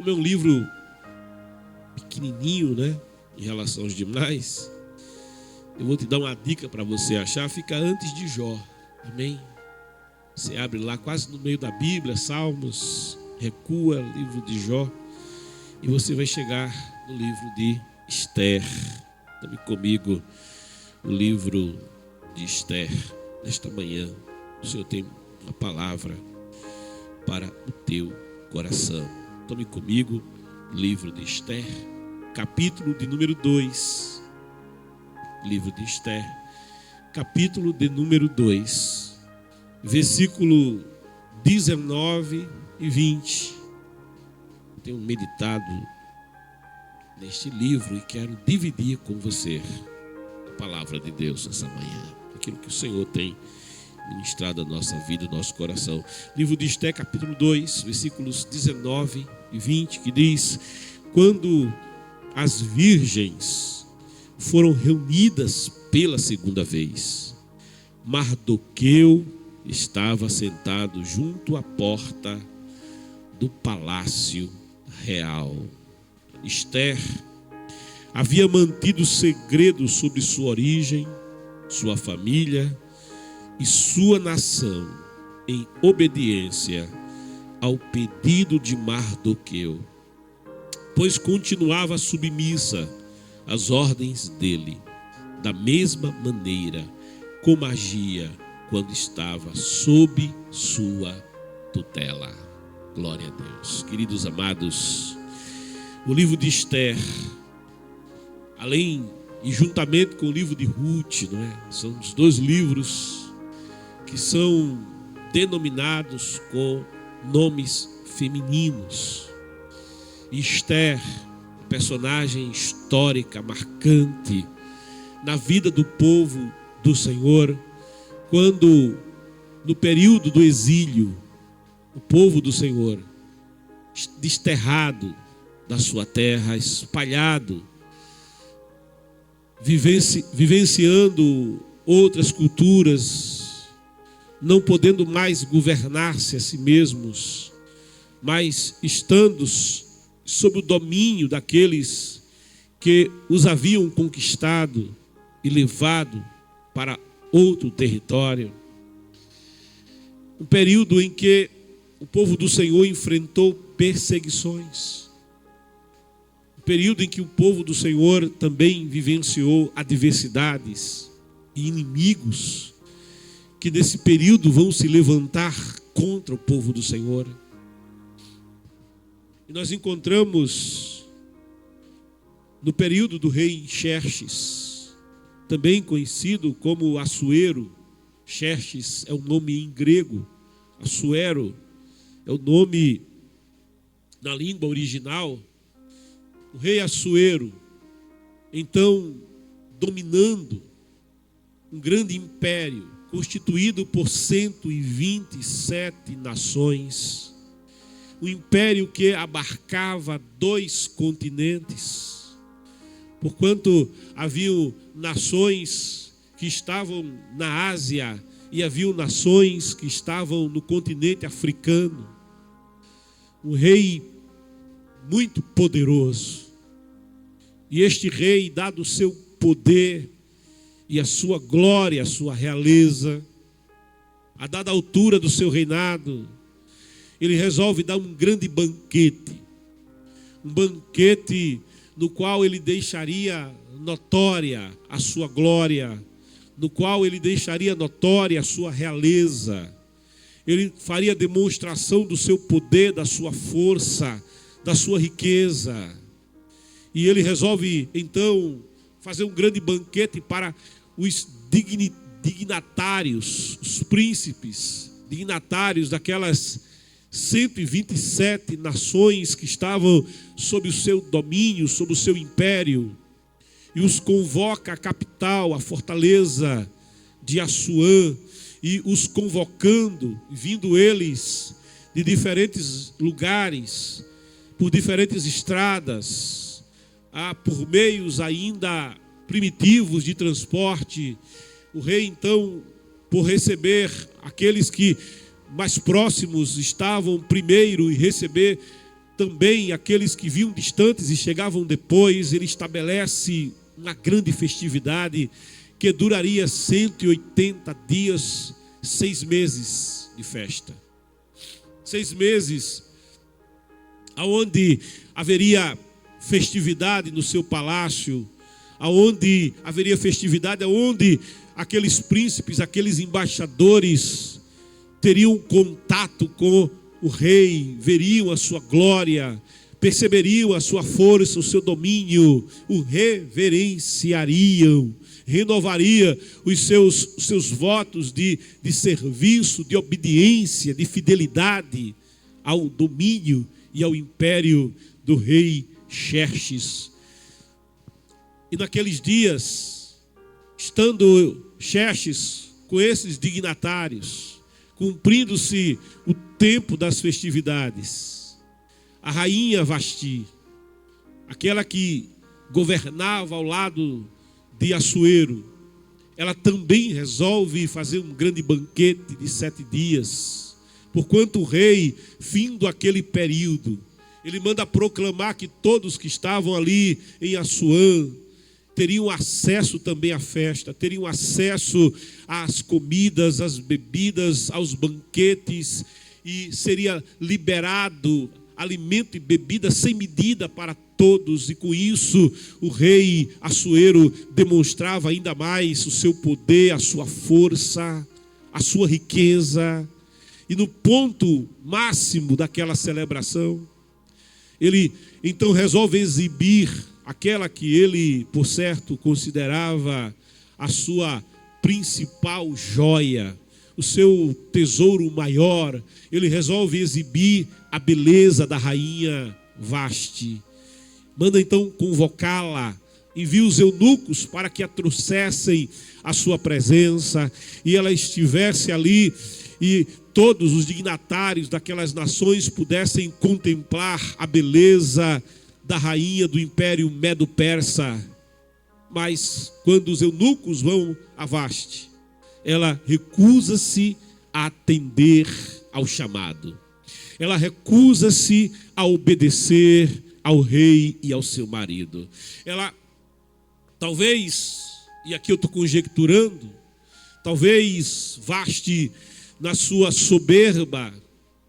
Como é um livro pequenininho, né, em relação aos demais, eu vou te dar uma dica para você achar. Fica antes de Jó, amém? Você abre lá quase no meio da Bíblia, Salmos, recua, livro de Jó, e você vai chegar no livro de Esther. Tome comigo o livro de Esther. Nesta manhã, o Senhor tem uma palavra para o teu coração. Tome comigo o livro de Esther, capítulo de número 2. Livro de Esther, capítulo de número 2, versículo 19 e 20. Eu tenho meditado neste livro e quero dividir com você a palavra de Deus essa manhã, aquilo que o Senhor tem ministrado a nossa vida, o nosso coração. Livro de Esther, capítulo 2, versículos 19 e 20, que diz: quando as virgens foram reunidas pela segunda vez, Mardoqueu estava sentado junto à porta do palácio real. Esther havia mantido segredo sobre sua origem, sua família e sua nação, em obediência ao pedido de Mardoqueu, pois continuava submissa às ordens dele, da mesma maneira como agia quando estava sob sua tutela. Glória a Deus. Queridos amados, o livro de Esther, além e juntamente com o livro de Ruth, não é? São os dois livros que são denominados com nomes femininos. Esther, personagem histórica marcante na vida do povo do Senhor, quando no período do exílio, o povo do Senhor, desterrado da sua terra, espalhado, vivenciando outras culturas, não podendo mais governar-se a si mesmos, mas estando sob o domínio daqueles que os haviam conquistado e levado para outro território. Um período em que o povo do Senhor enfrentou perseguições. Um período em que o povo do Senhor também vivenciou adversidades e inimigos que nesse período vão se levantar contra o povo do Senhor. E nós encontramos no período do rei Xerxes, também conhecido como Assuero. Xerxes é o nome em grego, Assuero é o nome na língua original. O rei Assuero, então, dominando um grande império, constituído por 127 nações, um império que abarcava 2 continentes, porquanto haviam nações que estavam na Ásia e haviam nações que estavam no continente africano. Um rei muito poderoso. E este rei, dado o seu poder e a sua glória, a sua realeza, a dada altura do seu reinado, ele resolve dar um grande banquete. Um banquete no qual ele deixaria notória a sua glória, no qual ele deixaria notória a sua realeza. Ele faria demonstração do seu poder, da sua força, da sua riqueza. E ele resolve, então, fazer um grande banquete para os dignatários, os príncipes, dignatários daquelas 127 nações que estavam sob o seu domínio, sob o seu império. E os convoca à capital, à fortaleza de Assuã, e os convocando, vindo eles de diferentes lugares, por diferentes estradas, por meios ainda primitivos de transporte. O rei, então, por receber aqueles que mais próximos estavam primeiro e receber também aqueles que vinham distantes e chegavam depois. Ele estabelece uma grande festividade que duraria 180 dias, 6 meses de festa. 6 meses aonde haveria festividade no seu palácio, aonde haveria festividade, aonde aqueles príncipes, aqueles embaixadores teriam contato com o rei, veriam a sua glória, perceberiam a sua força, o seu domínio, o reverenciariam, renovaria os seus votos de serviço, de obediência, de fidelidade ao domínio e ao império do rei Xerxes. E naqueles dias, estando Xerxes com esses dignatários, cumprindo-se o tempo das festividades, a rainha Vasti, aquela que governava ao lado de Assuero, ela também resolve fazer um grande banquete de 7 dias, porquanto o rei, findo aquele período, ele manda proclamar que todos que estavam ali em Assuã teriam acesso também à festa, teriam acesso às comidas, às bebidas, aos banquetes, e seria liberado alimento e bebida sem medida para todos. E com isso o rei Assuero demonstrava ainda mais o seu poder, a sua força, a sua riqueza. E no ponto máximo daquela celebração, ele então resolve exibir aquela que ele, por certo, considerava a sua principal joia, o seu tesouro maior. Ele resolve exibir a beleza da rainha Vasti. Manda então convocá-la, envia os eunucos para que a trouxessem à sua presença, e ela estivesse ali, e todos os dignatários daquelas nações pudessem contemplar a beleza da rainha do império Medo-Persa. Mas quando os eunucos vão a Vasti, ela recusa-se a atender ao chamado. Ela recusa-se a obedecer ao rei e ao seu marido. Ela, talvez, e aqui eu estou conjecturando, talvez Vasti, na sua soberba,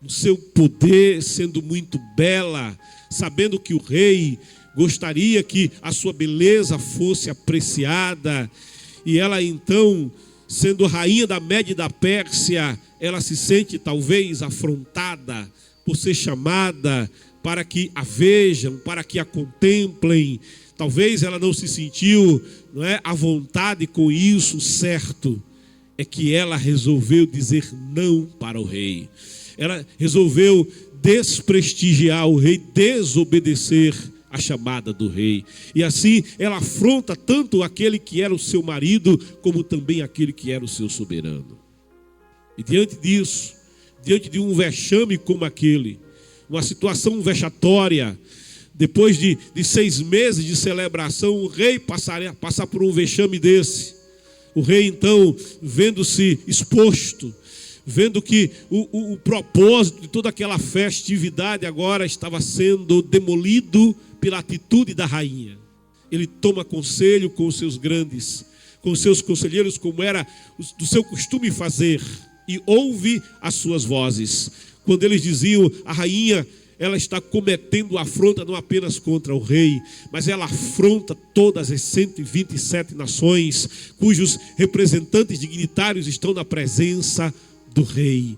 no seu poder, sendo muito bela, sabendo que o rei gostaria que a sua beleza fosse apreciada, e ela então, sendo rainha da Média e da Pérsia, ela se sente talvez afrontada por ser chamada para que a vejam, para que a contemplem. Talvez ela não se sentiu, à vontade com isso. Certo é que ela resolveu dizer não para o rei. Ela resolveu desprestigiar o rei, desobedecer a chamada do rei. E assim ela afronta tanto aquele que era o seu marido, como também aquele que era o seu soberano. E diante disso, diante de um vexame como aquele, uma situação vexatória, depois de 6 meses de celebração, o rei passar por um vexame desse. O rei então, vendo-se exposto, vendo que o propósito de toda aquela festividade agora estava sendo demolido pela atitude da rainha, ele toma conselho com os seus grandes, com os seus conselheiros, como era do seu costume fazer, e ouve as suas vozes. Quando eles diziam: a rainha, ela está cometendo afronta não apenas contra o rei, mas ela afronta todas as 127 nações, cujos representantes dignitários estão na presença do rei.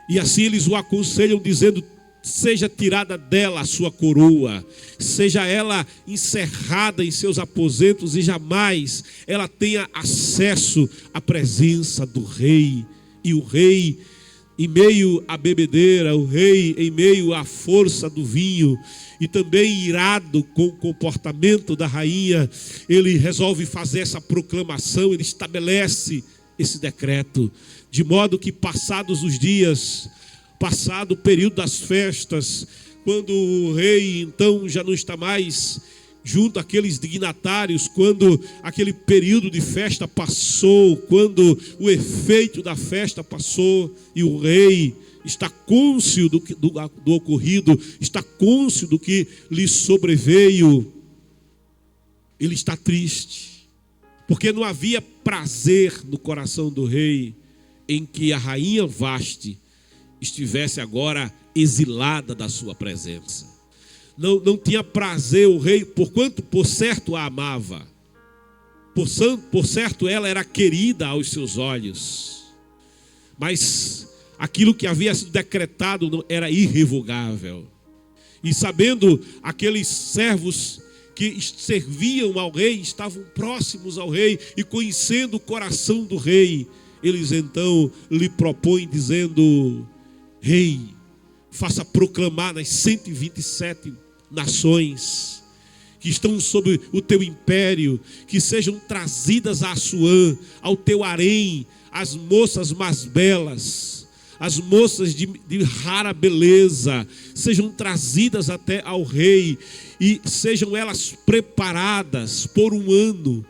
E assim eles o aconselham, dizendo: seja tirada dela a sua coroa, seja ela encerrada em seus aposentos, e jamais ela tenha acesso à presença do rei. E o rei, em meio à bebedeira, o rei em meio à força do vinho, e também irado com o comportamento da rainha, ele resolve fazer essa proclamação, ele estabelece esse decreto, de modo que passados os dias, passado o período das festas, quando o rei então já não está mais junto àqueles dignatários, quando aquele período de festa passou, quando o efeito da festa passou, e o rei está cônscio do ocorrido, está cônscio do que lhe sobreveio. Ele está triste, porque não havia prazer no coração do rei em que a rainha Vaste estivesse agora exilada da sua presença. Não tinha prazer o rei, porquanto por certo a amava. Por certo ela era querida aos seus olhos. Mas aquilo que havia sido decretado era irrevogável. E sabendo aqueles servos que serviam ao rei, estavam próximos ao rei e conhecendo o coração do rei, eles então lhe propõem dizendo: rei, faça proclamar nas 127 nações que estão sob o teu império, que sejam trazidas a Assuã, ao teu harém, as moças mais belas, as moças de rara beleza, sejam trazidas até ao rei, e sejam elas preparadas por um ano,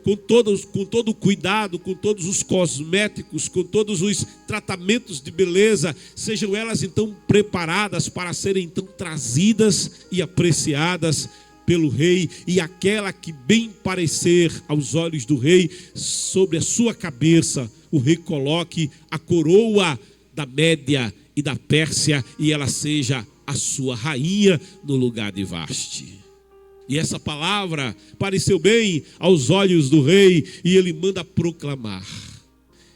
com todo o cuidado, com todos os cosméticos, com todos os tratamentos de beleza, sejam elas então preparadas para serem então trazidas e apreciadas pelo rei, e aquela que bem parecer aos olhos do rei, sobre a sua cabeça o rei coloque a coroa da Média e da Pérsia, e ela seja a sua rainha no lugar de Vaste. E essa palavra pareceu bem aos olhos do rei, e ele manda proclamar.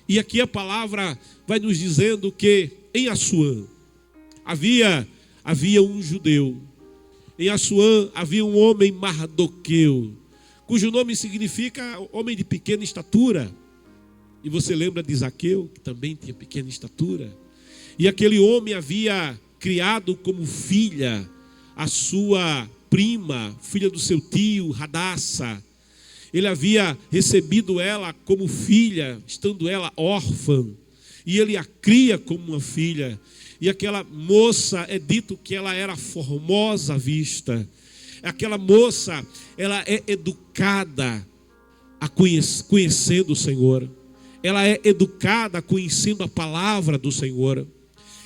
E aqui a palavra vai nos dizendo que em Assuã havia um judeu. Em Assuã havia um homem Mardoqueu, cujo nome significa homem de pequena estatura. E você lembra de Zaqueu, que também tinha pequena estatura? E aquele homem havia criado como filha a sua prima, filha do seu tio, Radassa. Ele havia recebido ela como filha, estando ela órfã, e ele a cria como uma filha. E aquela moça, é dito que ela era formosa à vista. Aquela moça, ela é educada conhecendo o Senhor. Ela é educada conhecendo a palavra do Senhor.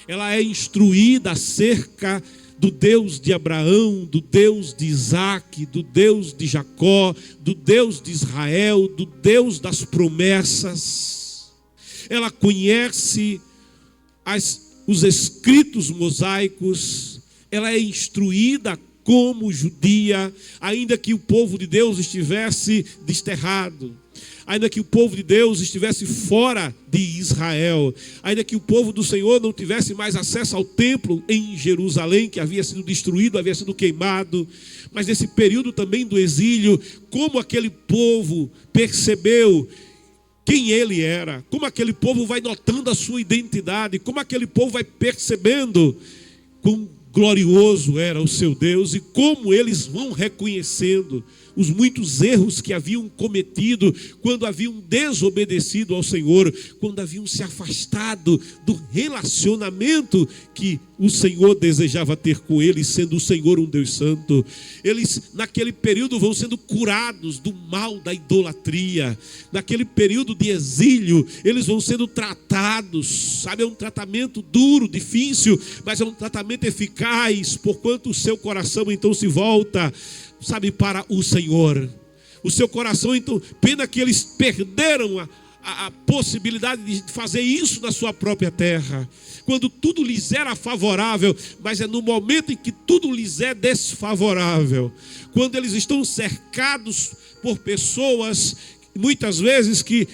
Ela é instruída acerca do Deus de Abraão, do Deus de Isaac, do Deus de Jacó, do Deus de Israel, do Deus das promessas. Ela conhece os escritos mosaicos, ela é instruída como judia, ainda que o povo de Deus estivesse desterrado, ainda que o povo de Deus estivesse fora de Israel, ainda que o povo do Senhor não tivesse mais acesso ao templo em Jerusalém, que havia sido destruído, havia sido queimado, mas nesse período também do exílio, como aquele povo percebeu quem ele era, como aquele povo vai notando a sua identidade, como aquele povo vai percebendo quão glorioso era o seu Deus, e como eles vão reconhecendo os muitos erros que haviam cometido quando haviam desobedecido ao Senhor, quando haviam se afastado do relacionamento que o Senhor desejava ter com eles, sendo o Senhor um Deus santo. Eles naquele período vão sendo curados do mal da idolatria. Naquele período de exílio, eles vão sendo tratados, sabe, é um tratamento duro, difícil, mas é um tratamento eficaz, porquanto o seu coração então se volta, sabe, para o Senhor. O seu coração então, pena que eles perderam a possibilidade de fazer isso na sua própria terra, quando tudo lhes era favorável, mas é no momento em que tudo lhes é desfavorável, quando eles estão cercados por pessoas, muitas vezes que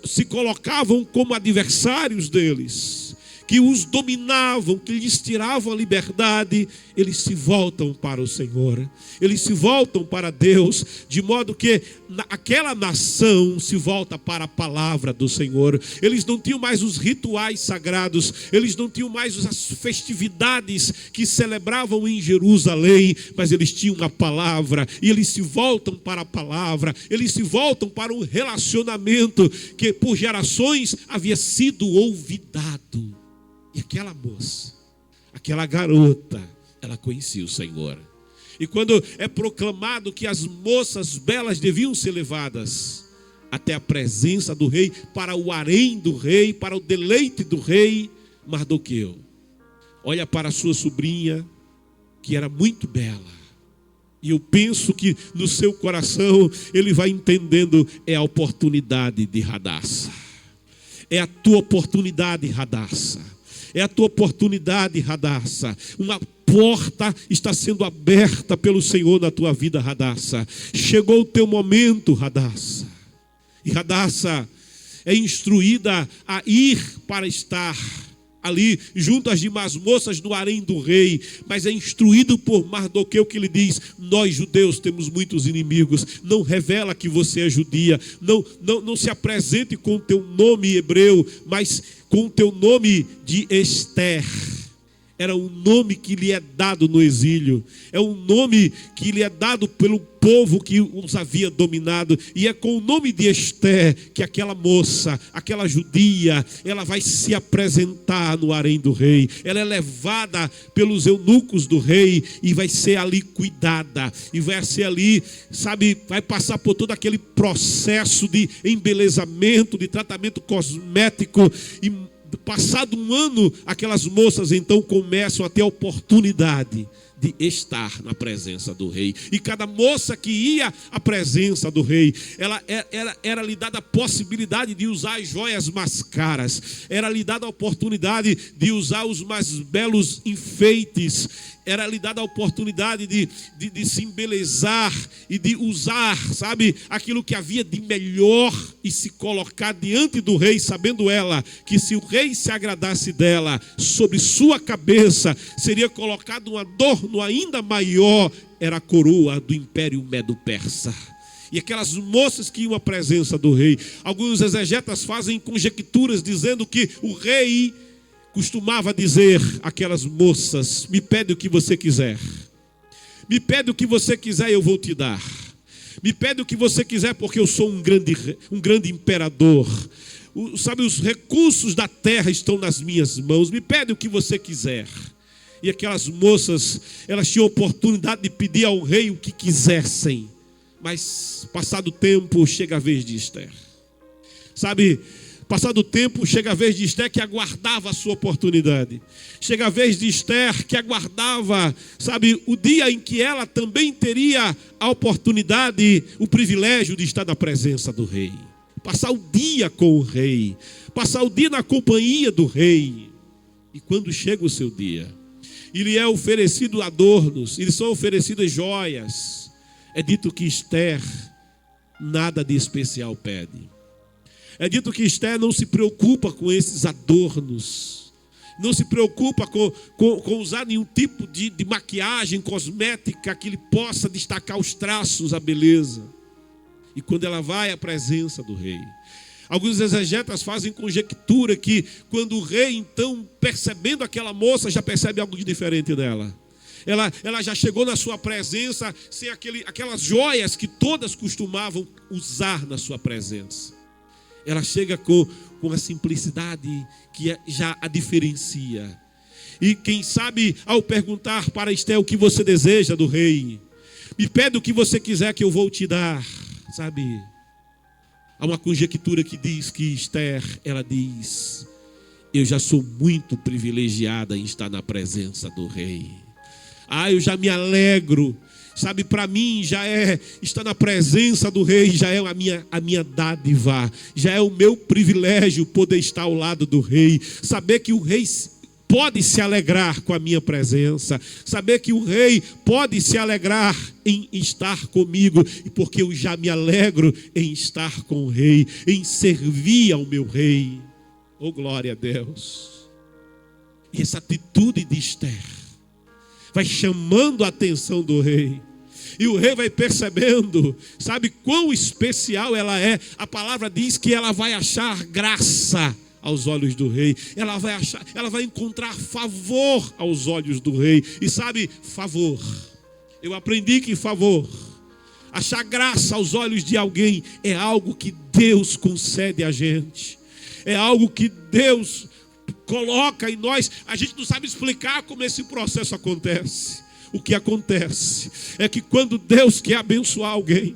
se colocavam como adversários deles, que os dominavam, que lhes tiravam a liberdade, eles se voltam para o Senhor, eles se voltam para Deus, de modo que aquela nação se volta para a palavra do Senhor. Eles não tinham mais os rituais sagrados, eles não tinham mais as festividades que celebravam em Jerusalém, mas eles tinham a palavra, e eles se voltam para a palavra, eles se voltam para um relacionamento que por gerações havia sido olvidado. E aquela moça, aquela garota, ela conhecia o Senhor. E quando é proclamado que as moças belas deviam ser levadas até a presença do rei, para o harém do rei, para o deleite do rei, Mardoqueu olha para a sua sobrinha, que era muito bela. E eu penso que no seu coração ele vai entendendo, é a oportunidade de Hadassah. É a tua oportunidade, Hadassah. É a tua oportunidade, Hadassah. Uma porta está sendo aberta pelo Senhor na tua vida, Hadassah. Chegou o teu momento, Hadassah. E Hadassah é instruída a ir para estar ali junto às demais moças do harém do rei, mas é instruído por Mardoqueu, que lhe diz: nós judeus temos muitos inimigos, não revela que você é judia, não se apresente com o teu nome hebreu, mas com o teu nome de Esther. Era um nome que lhe é dado no exílio, é um nome que lhe é dado pelo povo que os havia dominado, e é com o nome de Esther que aquela moça, aquela judia, ela vai se apresentar no harém do rei. Ela é levada pelos eunucos do rei e vai ser ali cuidada, e vai ser ali, sabe, vai passar por todo aquele processo de embelezamento, de tratamento cosmético. E passado um ano, aquelas moças então começam a ter a oportunidade de estar na presença do rei. E cada moça que ia à presença do rei, era lhe dada a possibilidade de usar as joias mais caras, era lhe dada a oportunidade de usar os mais belos enfeites, era lhe dada a oportunidade de se embelezar e de usar, sabe, aquilo que havia de melhor e se colocar diante do rei, sabendo ela que se o rei se agradasse dela, sobre sua cabeça seria colocado um adorno ainda maior, era a coroa do Império Medo-Persa. E aquelas moças que iam à presença do rei, alguns exegetas fazem conjecturas dizendo que o rei costumava dizer àquelas moças: me pede o que você quiser, me pede o que você quiser, eu vou te dar. Me pede o que você quiser, porque eu sou um grande imperador. Sabe, os recursos da terra estão nas minhas mãos. Me pede o que você quiser. E aquelas moças, elas tinham oportunidade de pedir ao rei o que quisessem. Mas passado o tempo, chega a vez de Esther. Sabe, passado o tempo, chega a vez de Esther, que aguardava a sua oportunidade. Chega a vez de Esther, que aguardava, sabe, o dia em que ela também teria a oportunidade, o privilégio de estar na presença do rei. Passar o dia com o rei, passar o dia na companhia do rei. E quando chega o seu dia, e lhe é oferecido adornos, e lhe são oferecidas joias, é dito que Esther nada de especial pede. É dito que Esther não se preocupa com esses adornos, não se preocupa com usar nenhum tipo de maquiagem cosmética que lhe possa destacar os traços, a beleza. E quando ela vai à presença do rei, alguns exegetas fazem conjectura que quando o rei, então, percebendo aquela moça, já percebe algo de diferente nela. Ela já chegou na sua presença sem aquelas joias que todas costumavam usar na sua presença. Ela chega com a simplicidade que já a diferencia. E quem sabe, ao perguntar para Esther o que você deseja do rei, me pede o que você quiser que eu vou te dar. Sabe, há uma conjectura que diz que Esther, ela diz: eu já sou muito privilegiada em estar na presença do rei. Eu já me alegro. Sabe, para mim já é estar na presença do rei, já é a minha dádiva, já é o meu privilégio poder estar ao lado do rei, saber que o rei pode se alegrar com a minha presença, saber que o rei pode se alegrar em estar comigo, e porque eu já me alegro em estar com o rei, em servir ao meu rei. Oh, glória a Deus! E essa atitude de Esther vai chamando a atenção do rei. E o rei vai percebendo, sabe, quão especial ela é. A palavra diz que ela vai achar graça aos olhos do rei. Ela vai encontrar favor aos olhos do rei. E sabe, favor. Eu aprendi que favor, achar graça aos olhos de alguém, é algo que Deus concede a gente. É algo que Deus coloca em nós. A gente não sabe explicar como esse processo acontece. O que acontece é que quando Deus quer abençoar alguém,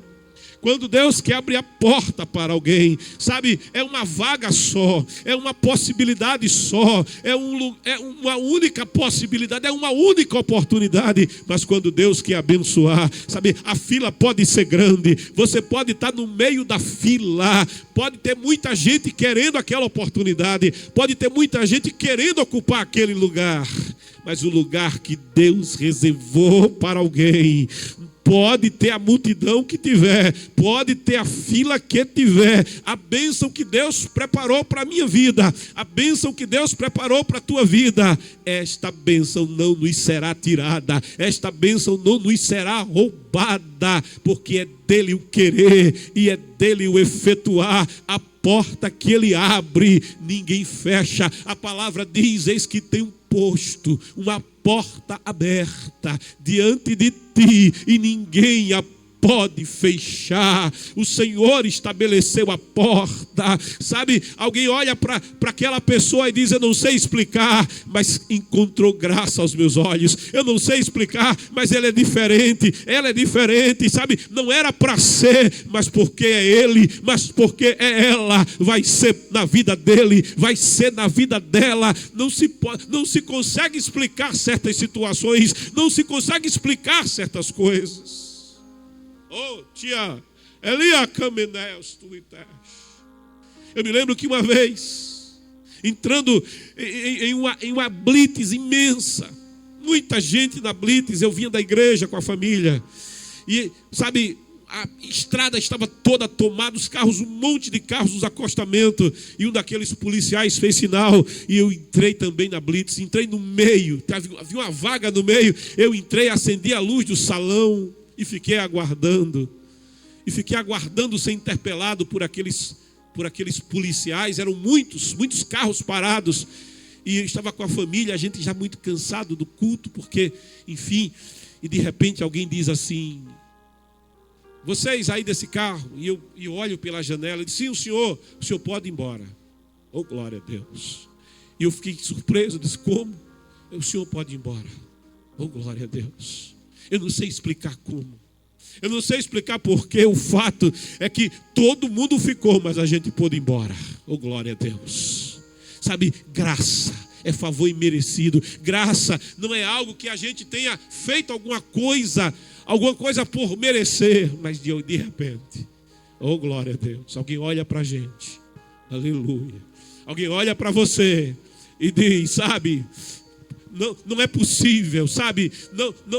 Quando Deus quer abrir a porta para alguém, sabe, é uma vaga só, é uma possibilidade só, é uma única possibilidade, é uma única oportunidade. Mas quando Deus quer abençoar, sabe, a fila pode ser grande, você pode estar no meio da fila, pode ter muita gente querendo aquela oportunidade, pode ter muita gente querendo ocupar aquele lugar, mas o lugar que Deus reservou para alguém, pode ter a multidão que tiver, pode ter a fila que tiver, a bênção que Deus preparou para a minha vida, a bênção que Deus preparou para a tua vida, esta bênção não nos será tirada, esta bênção não nos será roubada, porque é dele o querer e é dele o efetuar. A porta que ele abre, ninguém fecha. A palavra diz: eis que tem um posto, uma porta aberta diante de ti, e ninguém a pode fechar. O Senhor estabeleceu a porta, sabe? Alguém olha para aquela pessoa e diz: eu não sei explicar, mas encontrou graça aos meus olhos. Eu não sei explicar, mas ela é diferente, sabe? Não era para ser, mas porque é ele, mas porque é ela, vai ser na vida dele, vai ser na vida dela. Não se consegue explicar certas situações, não se consegue explicar certas coisas. Oh, tia, Elia Cameneus, tu e Tesh. Eu me lembro que uma vez, entrando em uma blitz imensa, muita gente na blitz, eu vinha da igreja com a família, e sabe, a estrada estava toda tomada, os carros, um monte de carros nos acostamentos, e um daqueles policiais fez sinal, e eu entrei também na blitz, entrei no meio, havia uma vaga no meio, eu entrei, acendi a luz do salão, e fiquei aguardando ser interpelado por aqueles policiais. Eram muitos carros parados, e eu estava com a família, a gente já muito cansado do culto, porque, enfim, e de repente alguém diz assim: vocês aí desse carro, e eu olho pela janela e digo: sim, o senhor pode ir embora. Oh, glória a Deus. E eu fiquei surpreso, disse: como? O senhor pode ir embora. Oh, glória a Deus. Eu não sei explicar como. Eu não sei explicar porquê. O fato é que todo mundo ficou, mas a gente pôde ir embora. Oh, glória a Deus. Sabe, graça é favor imerecido. Graça não é algo que a gente tenha feito alguma coisa por merecer, mas de repente, oh, glória a Deus, alguém olha para a gente, aleluia. Alguém olha para você e diz: sabe, não é possível, sabe?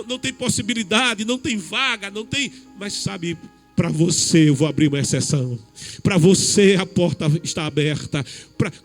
Não tem possibilidade, não tem vaga, não tem. Mas sabe, para você eu vou abrir uma exceção. Para você a porta está aberta.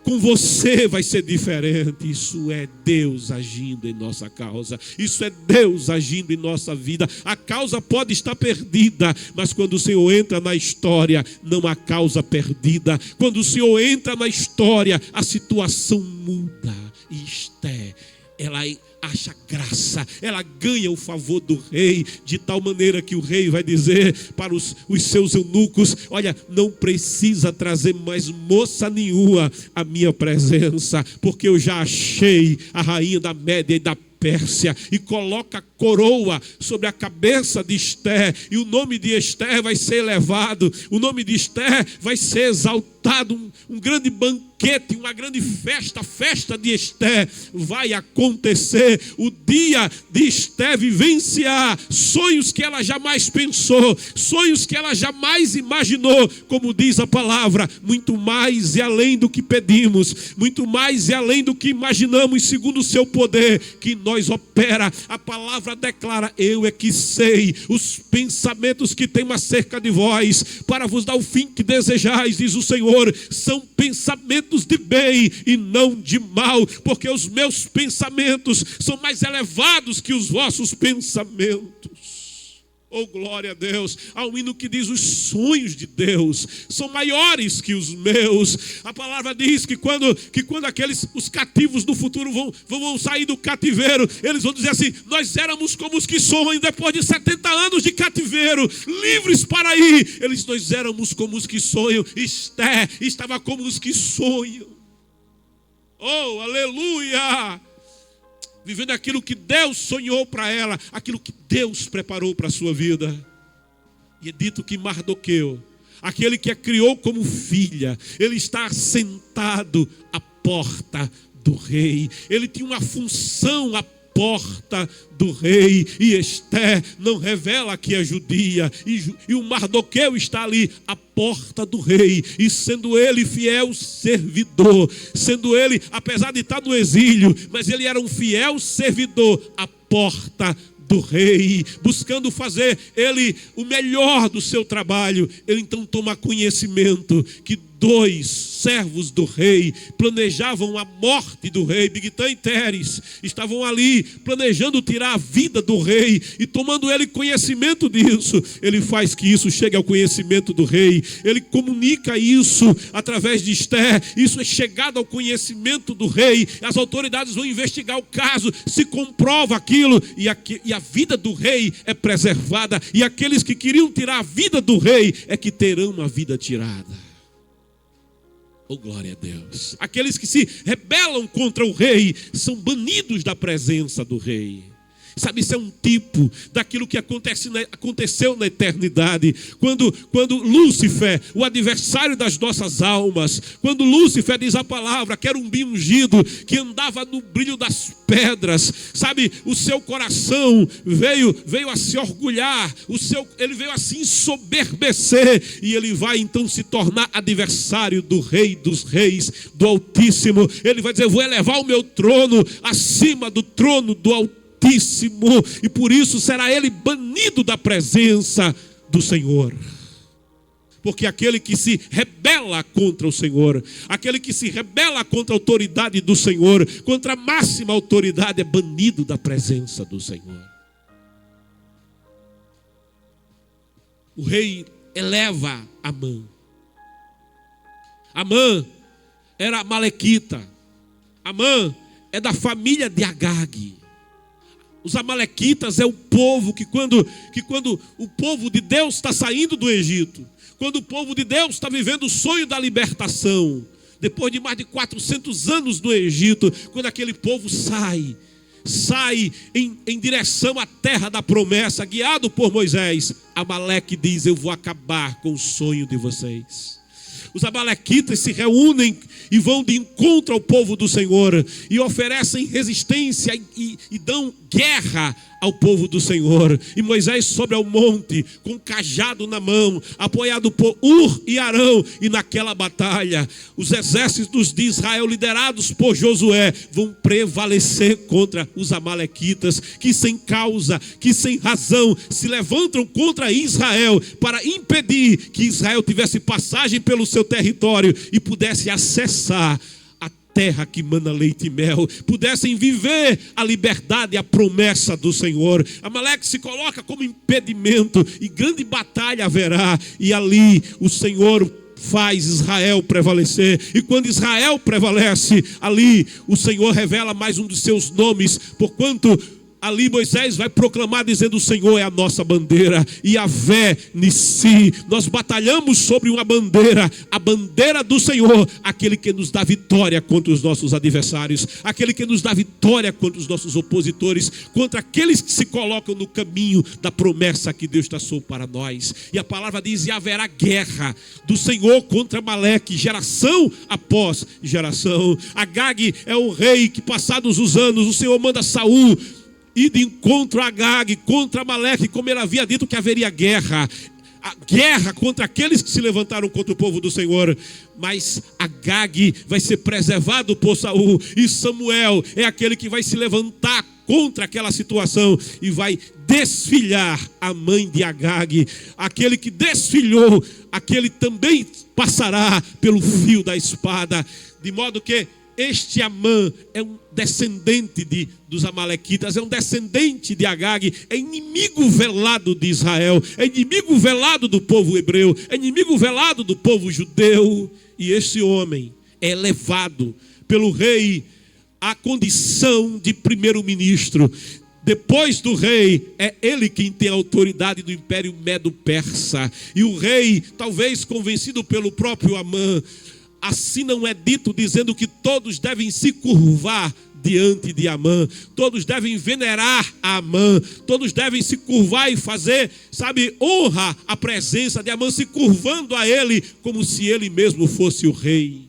Com você vai ser diferente. Isso é Deus agindo em nossa causa. Isso é Deus agindo em nossa vida. A causa pode estar perdida, mas quando o Senhor entra na história, não há causa perdida. Quando o Senhor entra na história, a situação muda. E Esté, ela acha graça, ela ganha o favor do rei, de tal maneira que o rei vai dizer para os seus eunucos: olha, não precisa trazer mais moça nenhuma à minha presença, porque eu já achei a rainha da Média e da Pérsia, e coloca a coroa sobre a cabeça de Esté, e o nome de Esté vai ser elevado, o nome de Esté vai ser exaltado, um grande banquete, uma grande festa, a festa de Esté vai acontecer, o dia de Esté vivenciar sonhos que ela jamais pensou, sonhos que ela jamais imaginou, como diz a palavra: muito mais e além do que pedimos, muito mais e além do que imaginamos, segundo o seu poder que nós opera. A palavra declara: eu é que sei os pensamentos que tenho acerca de vós, para vos dar o fim que desejais, diz o Senhor, são pensamentos de bem e não de mal, porque os meus pensamentos são mais elevados que os vossos pensamentos. Oh, glória a Deus. Há um hino que diz: os sonhos de Deus são maiores que os meus. A palavra diz que quando os cativos do futuro vão sair do cativeiro, eles vão dizer assim: nós éramos como os que sonham depois de 70 anos de cativeiro, livres para ir. Nós éramos como os que sonham. Esté estava como os que sonham. Oh, aleluia! Vivendo aquilo que Deus sonhou para ela, aquilo que Deus preparou para a sua vida. E é dito que Mardoqueu, aquele que a criou como filha, ele está sentado à porta do rei. Ele tinha uma função à porta do rei. E Esther não revela que é judia. E o Mardoqueu está ali à porta do rei. E sendo ele fiel servidor, sendo ele, apesar de estar no exílio, mas ele era um fiel servidor à porta do rei, buscando fazer ele o melhor do seu trabalho. Ele então toma conhecimento que 2 servos do rei planejavam a morte do rei. Bigtã e Teres estavam ali planejando tirar a vida do rei, e tomando ele conhecimento disso, ele faz que isso chegue ao conhecimento do rei. Ele comunica isso através de Esther. Isso é chegado ao conhecimento do rei. As autoridades vão investigar o caso, se comprova aquilo, e a vida do rei é preservada, e aqueles que queriam tirar a vida do rei é que terão a vida tirada. Oh, glória a Deus. Aqueles que se rebelam contra o rei são banidos da presença do rei. Sabe, isso é um tipo daquilo que aconteceu na eternidade. Quando Lúcifer, o adversário das nossas almas, quando Lúcifer, diz a palavra, querubim ungido, que andava no brilho das pedras, sabe, o seu coração veio a se orgulhar, ele veio a se ensoberbecer, e ele vai então se tornar adversário do Rei dos Reis, do Altíssimo. Ele vai dizer: eu vou elevar o meu trono acima do trono do Altíssimo, e por isso será ele banido da presença do Senhor. Porque aquele que se rebela contra o Senhor, aquele que se rebela contra a autoridade do Senhor, contra a máxima autoridade, é banido da presença do Senhor. O rei eleva Amã. Amã era amalequita. Amã é da família de Agag. Os amalequitas é o povo que quando o povo de Deus está saindo do Egito, quando o povo de Deus está vivendo o sonho da libertação, depois de mais de 400 anos no Egito, quando aquele povo sai em direção à terra da promessa, guiado por Moisés, Amaleque diz: eu vou acabar com o sonho de vocês. Os amalequitas se reúnem e vão de encontro ao povo do Senhor, e oferecem resistência e dão guerra ao povo do Senhor. E Moisés sobe ao monte com um cajado na mão, apoiado por Ur e Arão, e naquela batalha os exércitos de Israel, liderados por Josué, vão prevalecer contra os amalequitas, que sem causa, que sem razão se levantam contra Israel para impedir que Israel tivesse passagem pelo seu território e pudesse acessar terra que mana leite e mel, pudessem viver a liberdade e a promessa do Senhor. Amaleque se coloca como impedimento, e grande batalha haverá, e ali o Senhor faz Israel prevalecer. E quando Israel prevalece, ali o Senhor revela mais um dos seus nomes, porquanto ali Moisés vai proclamar dizendo: o Senhor é a nossa bandeira, Yahvé Nissi. Nós batalhamos sobre uma bandeira, a bandeira do Senhor, aquele que nos dá vitória contra os nossos adversários, aquele que nos dá vitória contra os nossos opositores, contra aqueles que se colocam no caminho da promessa que Deus traçou para nós. E a palavra diz: e haverá guerra do Senhor contra Amaleque, geração após geração. Agag é o rei que, passados os anos, o Senhor manda Saul ir de encontro a Agag contra Amaleque, como ele havia dito que haveria guerra. A guerra contra aqueles que se levantaram contra o povo do Senhor. Mas Agag vai ser preservado por Saul, e Samuel é aquele que vai se levantar contra aquela situação e vai desfilhar a mãe de Agag. Aquele que desfilhou, aquele também passará pelo fio da espada. De modo que este Amã é um descendente dos amalequitas, é um descendente de Agag, é inimigo velado de Israel, é inimigo velado do povo hebreu, é inimigo velado do povo judeu. E esse homem é elevado pelo rei à condição de primeiro-ministro. Depois do rei, é ele quem tem a autoridade do império Medo-Persa. E o rei, talvez convencido pelo próprio Amã, assim não é dito dizendo que todos devem se curvar diante de Amã, todos devem venerar a Amã, todos devem se curvar e fazer, honra à presença de Amã, se curvando a ele, como se ele mesmo fosse o rei.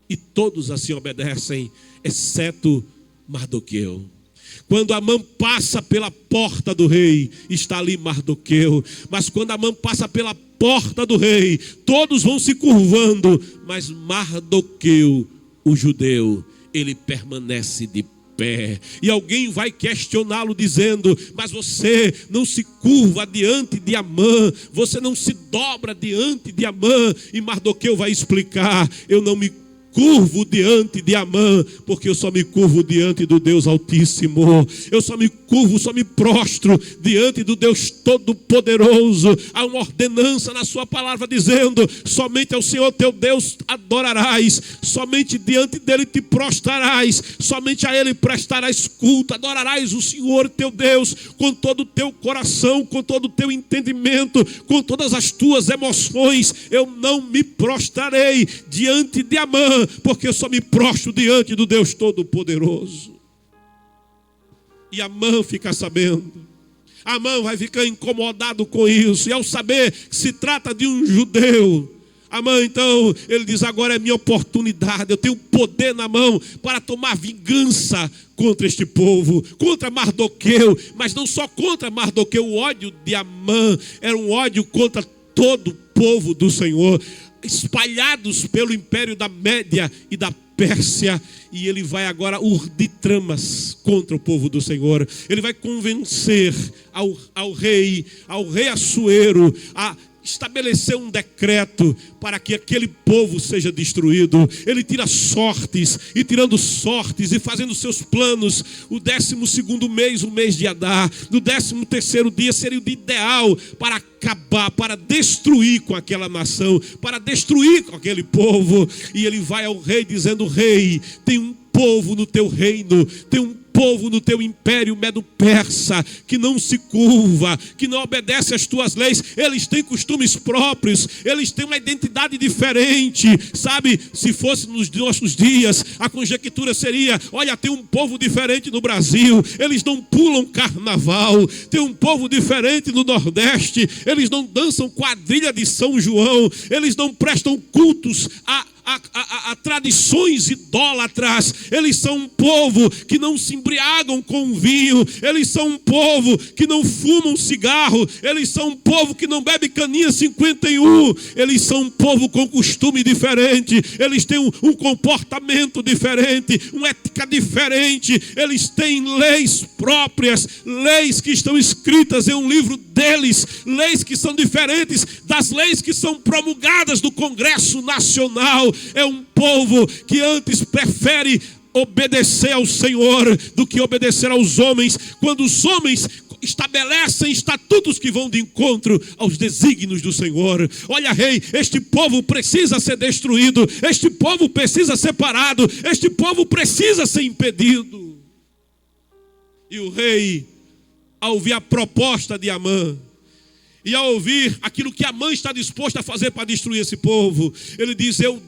E todos assim obedecem, exceto Mardoqueu. Quando Amã passa pela porta do rei, está ali Mardoqueu. Mas quando Amã passa pela porta do rei, todos vão se curvando, mas Mardoqueu, o judeu, ele permanece de pé. E alguém vai questioná-lo dizendo: mas você não se curva diante de Amã, você não se dobra diante de Amã. E Mardoqueu vai explicar: eu não me curvo diante de Amã, porque eu só me curvo diante do Deus Altíssimo. Eu só me curvo, só me prostro diante do Deus Todo-Poderoso. Há uma ordenança na sua palavra dizendo: somente ao Senhor teu Deus adorarás, somente diante dele te prostrarás, somente a ele prestarás culto, adorarás o Senhor teu Deus com todo o teu coração, com todo o teu entendimento, com todas as tuas emoções. Eu não me prostrarei diante de Amã, porque eu só me prostro diante do Deus Todo-Poderoso. E Amã fica sabendo. Amã vai ficar incomodado com isso. E ao saber que se trata de um judeu, Amã, então, ele diz: agora é minha oportunidade. Eu tenho poder na mão para tomar vingança contra este povo, contra Mardoqueu. Mas não só contra Mardoqueu. O ódio de Amã era um ódio contra todo o povo do Senhor, espalhados pelo império da Média e da Pérsia. E ele vai agora urdir tramas contra o povo do Senhor. Ele vai convencer ao rei Assuero a estabelecer um decreto para que aquele povo seja destruído. Ele tira sortes, e tirando sortes e fazendo seus planos, o 12º mês, o mês de Adar, no 13º dia seria o dia ideal para acabar, para destruir com aquela nação, para destruir com aquele povo. E ele vai ao rei dizendo: rei, tem um povo no teu reino, tem um povo no teu império medo-persa que não se curva, que não obedece às tuas leis. Eles têm costumes próprios, eles têm uma identidade diferente. Se fosse nos nossos dias, a conjectura seria: olha, tem um povo diferente no Brasil, eles não pulam carnaval. Tem um povo diferente no Nordeste, eles não dançam quadrilha de São João, eles não prestam cultos a tradições idólatras. Eles são um povo que não se embriagam com vinho, eles são um povo que não fumam cigarro, eles são um povo que não bebe caninha 51, eles são um povo com costume diferente, eles têm um comportamento diferente, uma ética diferente, eles têm leis próprias, leis que estão escritas em um livro deles, leis que são diferentes das leis que são promulgadas no Congresso Nacional. É um povo que antes prefere obedecer ao Senhor do que obedecer aos homens, quando os homens estabelecem estatutos que vão de encontro aos desígnios do Senhor. Olha, rei, este povo precisa ser destruído, este povo precisa ser parado, este povo precisa ser impedido. E o rei, ao ouvir a proposta de Amã, e ao ouvir aquilo que Amã está disposto a fazer para destruir esse povo, ele diz: eu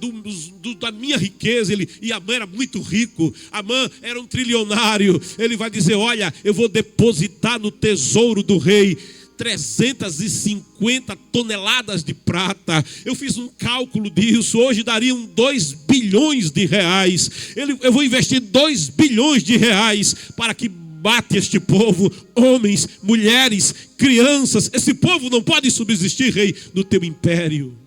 da minha riqueza, e Amã era muito rico, Amã era um trilionário, ele vai dizer: olha, eu vou depositar no tesouro do rei 350 toneladas de prata. Eu fiz um cálculo disso, hoje dariam 2 bilhões de reais. Eu vou investir 2 bilhões de reais para que bate este povo, homens, mulheres, crianças. Esse povo não pode subsistir, rei, no teu império.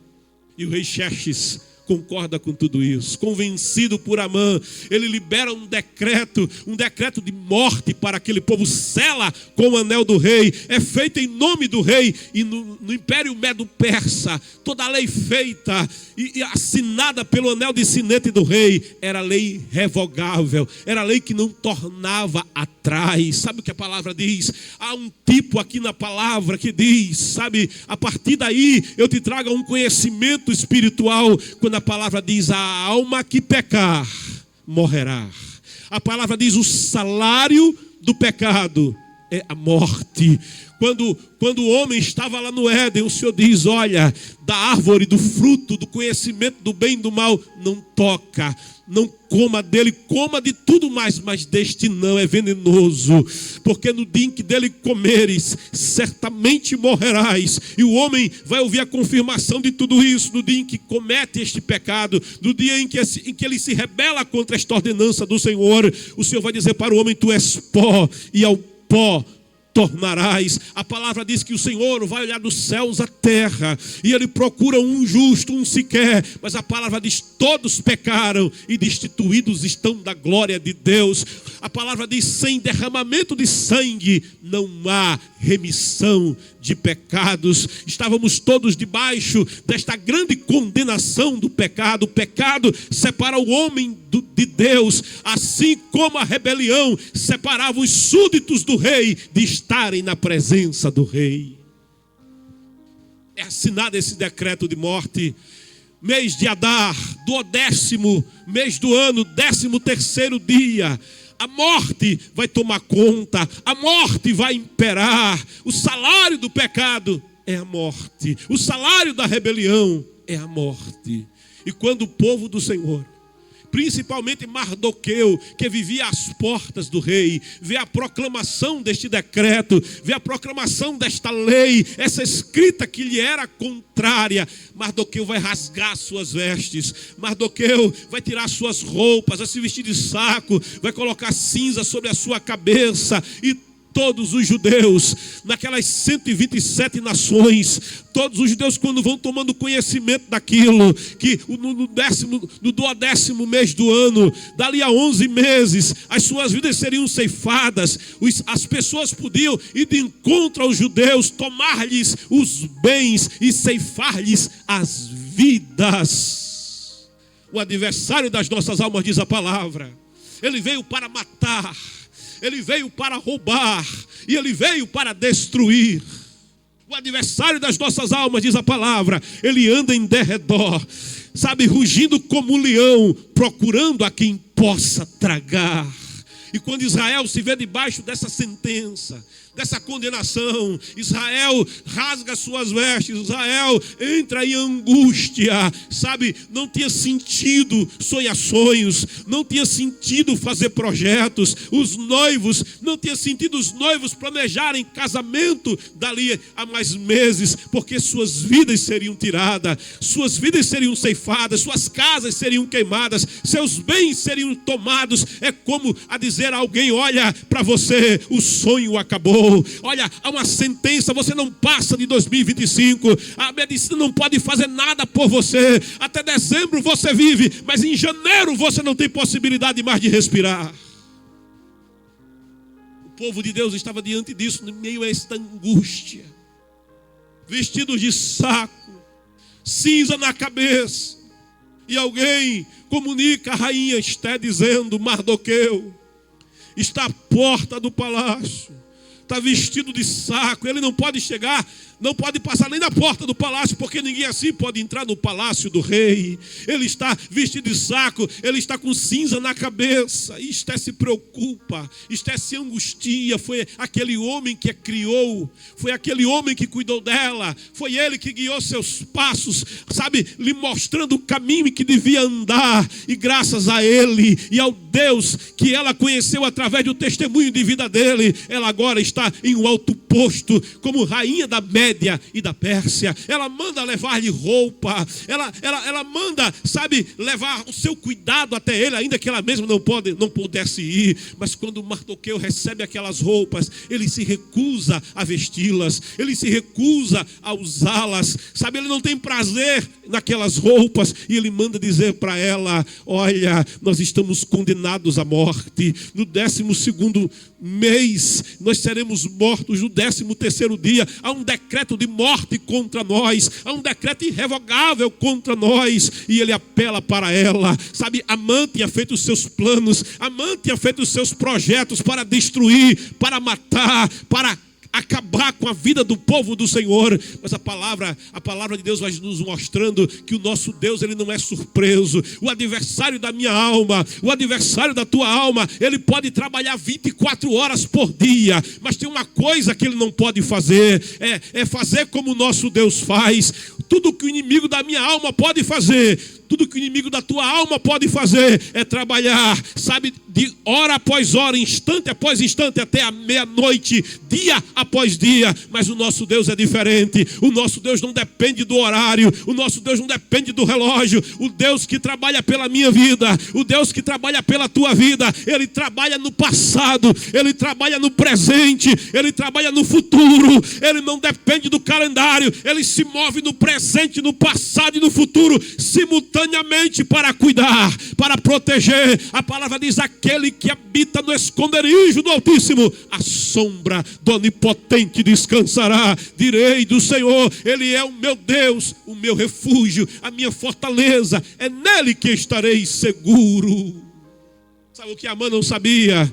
E o rei Xerxes concorda com tudo isso. Convencido por Amã, ele libera um decreto de morte para aquele povo, sela com o anel do rei, é feito em nome do rei. E no império medo-persa, toda a lei feita e assinada pelo anel de sinete do rei era lei revogável, era lei que não tornava atrás. Sabe o que a palavra diz? Há um tipo aqui na palavra que diz, a partir daí eu te trago um conhecimento espiritual, quando a palavra diz: a alma que pecar morrerá. A palavra diz: o salário do pecado é a morte. Quando o homem estava lá no Éden, o Senhor diz: olha, da árvore, do fruto, do conhecimento do bem e do mal, não toca, não coma dele, coma de tudo mais, mas deste não, é venenoso, porque no dia em que dele comeres, certamente morrerás. E o homem vai ouvir a confirmação de tudo isso no dia em que comete este pecado, no dia em que ele se rebela contra esta ordenança do Senhor. O Senhor vai dizer para o homem: tu és pó, e ao pó tornarás. A palavra diz que o Senhor vai olhar dos céus à terra, e Ele procura um justo, um sequer. Mas a palavra diz: todos pecaram e destituídos estão da glória de Deus. A palavra diz: sem derramamento de sangue não há remissão de pecados. Estávamos todos debaixo desta grande condenação do pecado. O pecado separa o homem de Deus, assim como a rebelião separava os súditos do rei de estarem na presença do rei. É assinado esse decreto de morte. Mês de Adar, do 10º mês do ano, 13º dia, a morte vai tomar conta, a morte vai imperar. O salário do pecado é a morte, o salário da rebelião é a morte. E quando o povo do Senhor, principalmente Mardoqueu, que vivia às portas do rei, vê a proclamação deste decreto, vê a proclamação desta lei, essa escrita que lhe era contrária, Mardoqueu vai rasgar suas vestes, Mardoqueu vai tirar suas roupas, vai se vestir de saco, vai colocar cinza sobre a sua cabeça. E todos os judeus, naquelas 127 nações, todos os judeus, quando vão tomando conhecimento daquilo, que no 10º mês do ano, dali a 11 meses, as suas vidas seriam ceifadas, as pessoas podiam ir de encontro aos judeus, tomar-lhes os bens e ceifar-lhes as vidas. O adversário das nossas almas, diz a palavra, ele veio para matar, ele veio para roubar e ele veio para destruir. O adversário das nossas almas, diz a palavra, ele anda em derredor, sabe, rugindo como um leão, procurando a quem possa tragar. E quando Israel se vê debaixo dessa sentença, dessa condenação, Israel rasga suas vestes, Israel entra em angústia, sabe, não tinha sentido sonhar sonhos, não tinha sentido fazer projetos, os noivos, não tinha sentido os noivos planejarem casamento dali a mais meses, porque suas vidas seriam tiradas, suas vidas seriam ceifadas, suas casas seriam queimadas, seus bens seriam tomados. É como a dizer a alguém: olha para você, o sonho acabou. Olha, há uma sentença, você não passa de 2025, a medicina não pode fazer nada por você, até dezembro você vive, mas em janeiro você não tem possibilidade mais de respirar. O povo de Deus estava diante disso, no meio a esta angústia, vestidos de saco, cinza na cabeça, e alguém comunica a rainha Esté dizendo: Mardoqueu está à porta do palácio, está vestido de saco, ele não pode chegar, não pode passar nem na porta do palácio, porque ninguém assim pode entrar no palácio do rei. Ele está vestido de saco, ele está com cinza na cabeça. E Esté se preocupa, Esté se angustia. Foi aquele homem que a criou, foi aquele homem que cuidou dela, foi ele que guiou seus passos, sabe, lhe mostrando o caminho em que devia andar. E graças a ele e ao Deus que ela conheceu através do testemunho de vida dele, ela agora está em um alto posto como rainha da Média e da Pérsia. Ela manda levar-lhe roupa, ela manda, sabe, levar o seu cuidado até ele, ainda que ela mesma não pudesse ir. Mas quando Mardoqueu recebe aquelas roupas, ele se recusa a vesti-las, ele se recusa a usá-las, sabe, ele não tem prazer naquelas roupas, e ele manda dizer para ela: olha, nós estamos condenados à morte, no 12º mês nós seremos mortos, no 13º dia há um decreto de morte contra nós, há um decreto irrevogável contra nós. E ele apela para ela, sabe, Amã tinha feito os seus planos, Amã tinha feito os seus projetos para destruir, para matar, para acabar com a vida do povo do Senhor. Mas a palavra de Deus vai nos mostrando que o nosso Deus, ele não é surpreso. O adversário da minha alma, o adversário da tua alma, ele pode trabalhar 24 horas por dia, mas tem uma coisa que ele não pode fazer, é fazer como o nosso Deus faz. Tudo que o inimigo da minha alma pode fazer, tudo que o inimigo da tua alma pode fazer é trabalhar, sabe, de hora após hora, instante após instante, até a meia-noite, dia após dia. Mas o nosso Deus é diferente. O nosso Deus não depende do horário, o nosso Deus não depende do relógio. O Deus que trabalha pela minha vida, o Deus que trabalha pela tua vida, ele trabalha no passado, ele trabalha no presente, ele trabalha no futuro. Ele não depende do calendário, ele se move no presente, no passado e no futuro, simultaneamente, para cuidar, para proteger. A palavra diz: aquele que habita no esconderijo do Altíssimo, a sombra do Onipotente descansará. Direi do Senhor, ele é o meu Deus, o meu refúgio, a minha fortaleza, é nele que estarei seguro. Sabe o que Amã não sabia?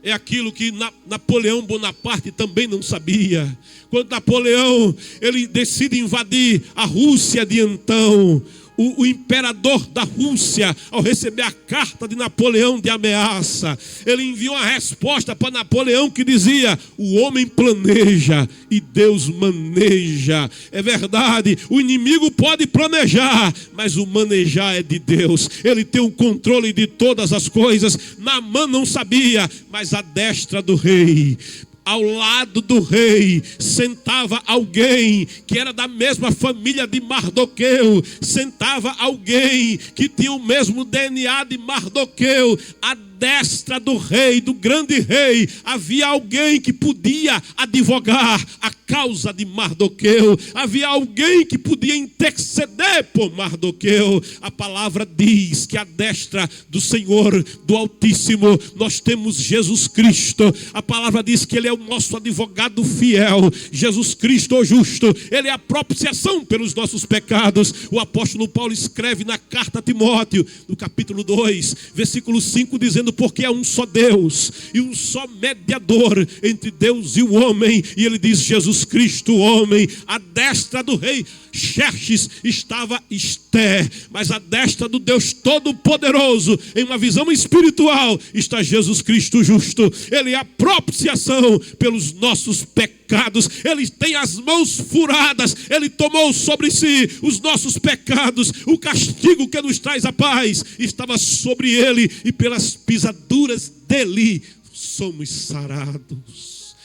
É aquilo que Napoleão Bonaparte também não sabia. Quando Napoleão, ele decide invadir a Rússia de então, o imperador da Rússia, ao receber a carta de Napoleão de ameaça, ele enviou uma resposta para Napoleão que dizia: o homem planeja e Deus maneja. É verdade, o inimigo pode planejar, mas o manejar é de Deus. Ele tem o controle de todas as coisas. Naamã não sabia, mas à destra do rei, ao lado do rei, sentava alguém que era da mesma família de Mardoqueu, sentava alguém que tinha o mesmo DNA de Mardoqueu. À destra do rei, do grande rei, havia alguém que podia advogar a causa de Mardoqueu, havia alguém que podia interceder por Mardoqueu. A palavra diz que à destra do Senhor, do Altíssimo, nós temos Jesus Cristo. A palavra diz que ele é o nosso advogado fiel, Jesus Cristo o justo, ele é a propiciação pelos nossos pecados. O apóstolo Paulo escreve na carta a Timóteo, no capítulo 2, versículo 5, dizendo: porque é um só Deus e um só mediador entre Deus e o homem. E ele diz: Jesus Cristo, o homem. À destra do rei Xerxes estava Esté, mas à destra do Deus Todo-Poderoso, em uma visão espiritual, está Jesus Cristo justo. Ele é a propiciação pelos nossos pecados. Ele tem as mãos furadas, ele tomou sobre si os nossos pecados. O castigo que nos traz a paz estava sobre ele, e pelas pisaduras dele somos sarados.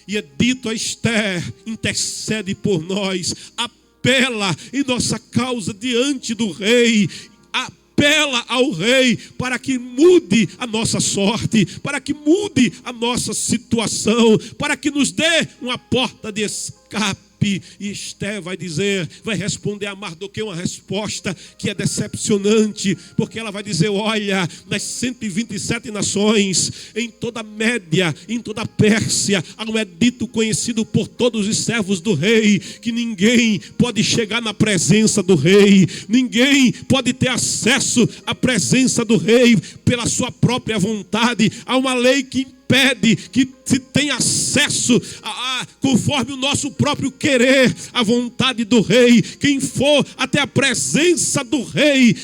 E é dito a Esther: intercede por nós, apela em nossa causa diante do rei, apela ao rei para que mude a nossa sorte, para que mude a nossa situação, para que nos dê uma porta de escape. E Esté vai responder a Mardoqueu uma resposta que é decepcionante, porque ela vai dizer: olha, nas 127 nações, em toda a Média, em toda a Pérsia, há um edito conhecido por todos os servos do rei, que ninguém pode chegar na presença do rei, ninguém pode ter acesso à presença do rei pela sua própria vontade. Há uma lei que impede que se tenha acesso conforme o nosso próprio querer, à vontade do rei. Quem for até a presença do rei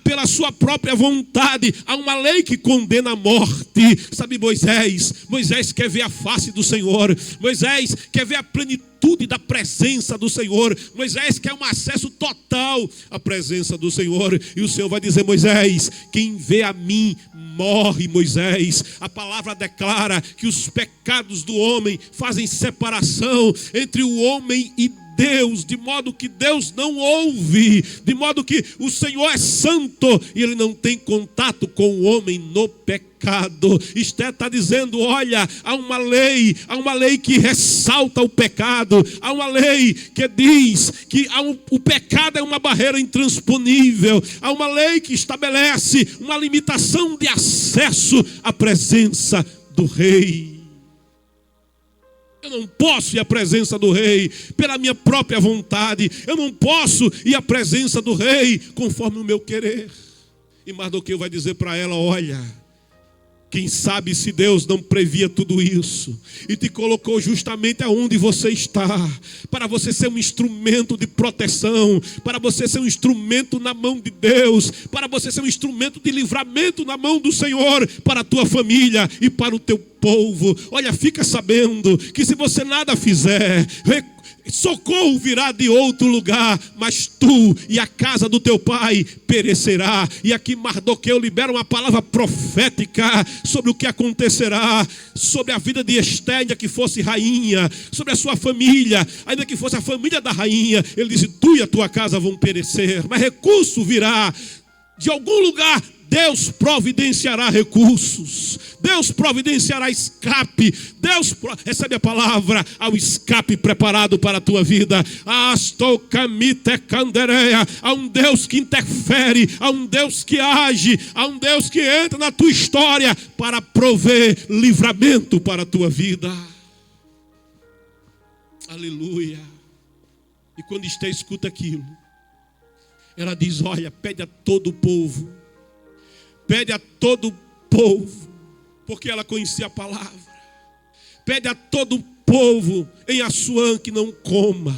pela sua própria vontade, há uma lei que condena a morte. Sabe, Moisés quer ver a face do Senhor, Moisés quer ver a plenitude da presença do Senhor, Moisés quer um acesso total à presença do Senhor. E o Senhor vai dizer: Moisés, quem vê a mim morre. Moisés, a palavra declara que os pecados do homem fazem separação entre o homem e Deus, de modo que Deus não ouve, de modo que o Senhor é santo e ele não tem contato com o homem no pecado. Esté está dizendo: olha, há uma lei que ressalta o pecado, há uma lei que diz que o pecado é uma barreira intransponível, há uma lei que estabelece uma limitação de acesso à presença do rei. Eu não posso ir à presença do rei pela minha própria vontade. Eu não posso ir à presença do rei conforme o meu querer. E Mardoqueu vai dizer para ela: olha, Quem sabe se Deus não previa tudo isso e te colocou justamente aonde você está, para você ser um instrumento de proteção, para você ser um instrumento na mão de Deus, para você ser um instrumento de livramento na mão do Senhor, para a tua família e para o teu povo. Olha, fica sabendo que se você nada fizer, socorro virá de outro lugar, mas tu e a casa do teu pai perecerá. E aqui Mardoqueu libera uma palavra profética sobre o que acontecerá, sobre a vida de Esté, ainda que fosse rainha, sobre a sua família, ainda que fosse a família da rainha. Ele diz: tu e a tua casa vão perecer, mas recurso virá de algum lugar. Deus providenciará recursos, Deus providenciará escape, recebe a palavra, ao escape preparado para a tua vida. Há um Deus que interfere, há um Deus que age, há um Deus que entra na tua história para prover livramento para a tua vida. Aleluia. E quando Esté escuta aquilo, ela diz: olha, pede a todo o povo, pede a todo o povo, porque ela conhecia a palavra. Pede a todo o povo em Assuã que não coma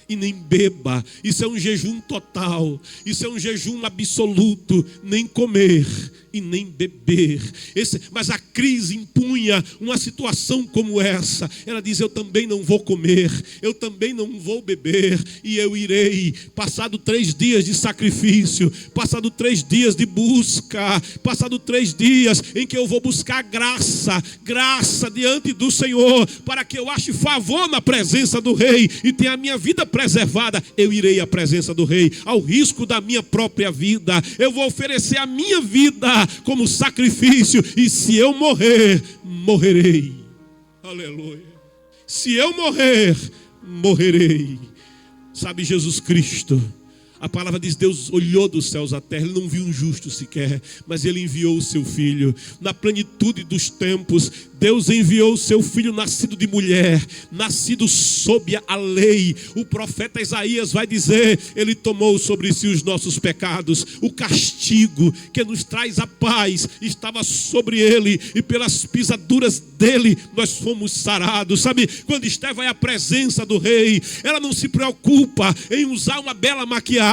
e nem beba. Isso é um jejum total, isso é um jejum absoluto, nem comer e nem beber. Mas a crise impunha uma situação como essa. Ela diz: eu também não vou comer, eu também não vou beber, e eu irei, passado 3 dias de sacrifício, passado 3 dias de busca, passado 3 dias em que eu vou buscar graça diante do Senhor, para que eu ache favor na presença do rei e tenha a minha vida preservada. Eu irei à presença do rei, ao risco da minha própria vida. Eu vou oferecer a minha vida como sacrifício, e se eu morrer, morrerei. Aleluia. Se eu morrer, morrerei. Sabe, Jesus Cristo, a palavra diz: Deus olhou dos céus à terra, Ele não viu um justo sequer, mas Ele enviou o seu Filho. Na plenitude dos tempos, Deus enviou o seu Filho, nascido de mulher, nascido sob a lei. O profeta Isaías vai dizer: Ele tomou sobre si os nossos pecados, o castigo que nos traz a paz estava sobre Ele, e pelas pisaduras dele nós fomos sarados. Sabe, quando Esté vai à presença do rei, ela não se preocupa em usar uma bela maquiagem.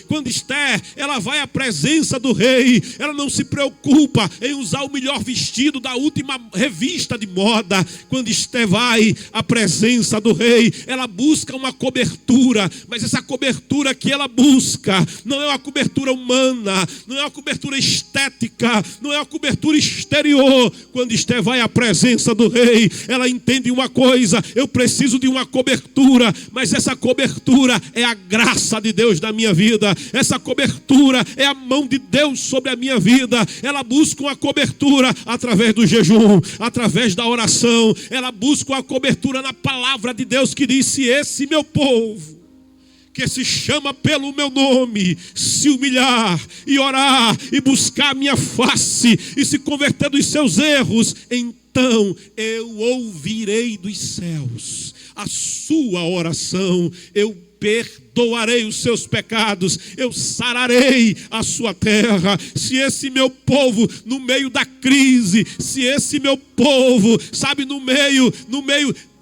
Quando Esté, ela vai à presença do rei, ela não se preocupa em usar o melhor vestido da última revista de moda. Quando Esté vai à presença do rei, ela busca uma cobertura, mas essa cobertura que ela busca não é uma cobertura humana, não é uma cobertura estética, não é uma cobertura exterior. Quando Esté vai à presença do rei, ela entende uma coisa: eu preciso de uma cobertura, mas essa cobertura é a graça de Deus na minha vida, essa cobertura é a mão de Deus sobre a minha vida. Ela busca uma cobertura através do jejum, através da oração. Ela busca uma cobertura na palavra de Deus, que diz: se esse meu povo, que se chama pelo meu nome, se humilhar e orar e buscar a minha face e se converter dos seus erros, então eu ouvirei dos céus a sua oração, eu perdoarei os seus pecados, eu sararei a sua terra. Se esse meu povo, no meio da crise, se esse meu povo, sabe, no meio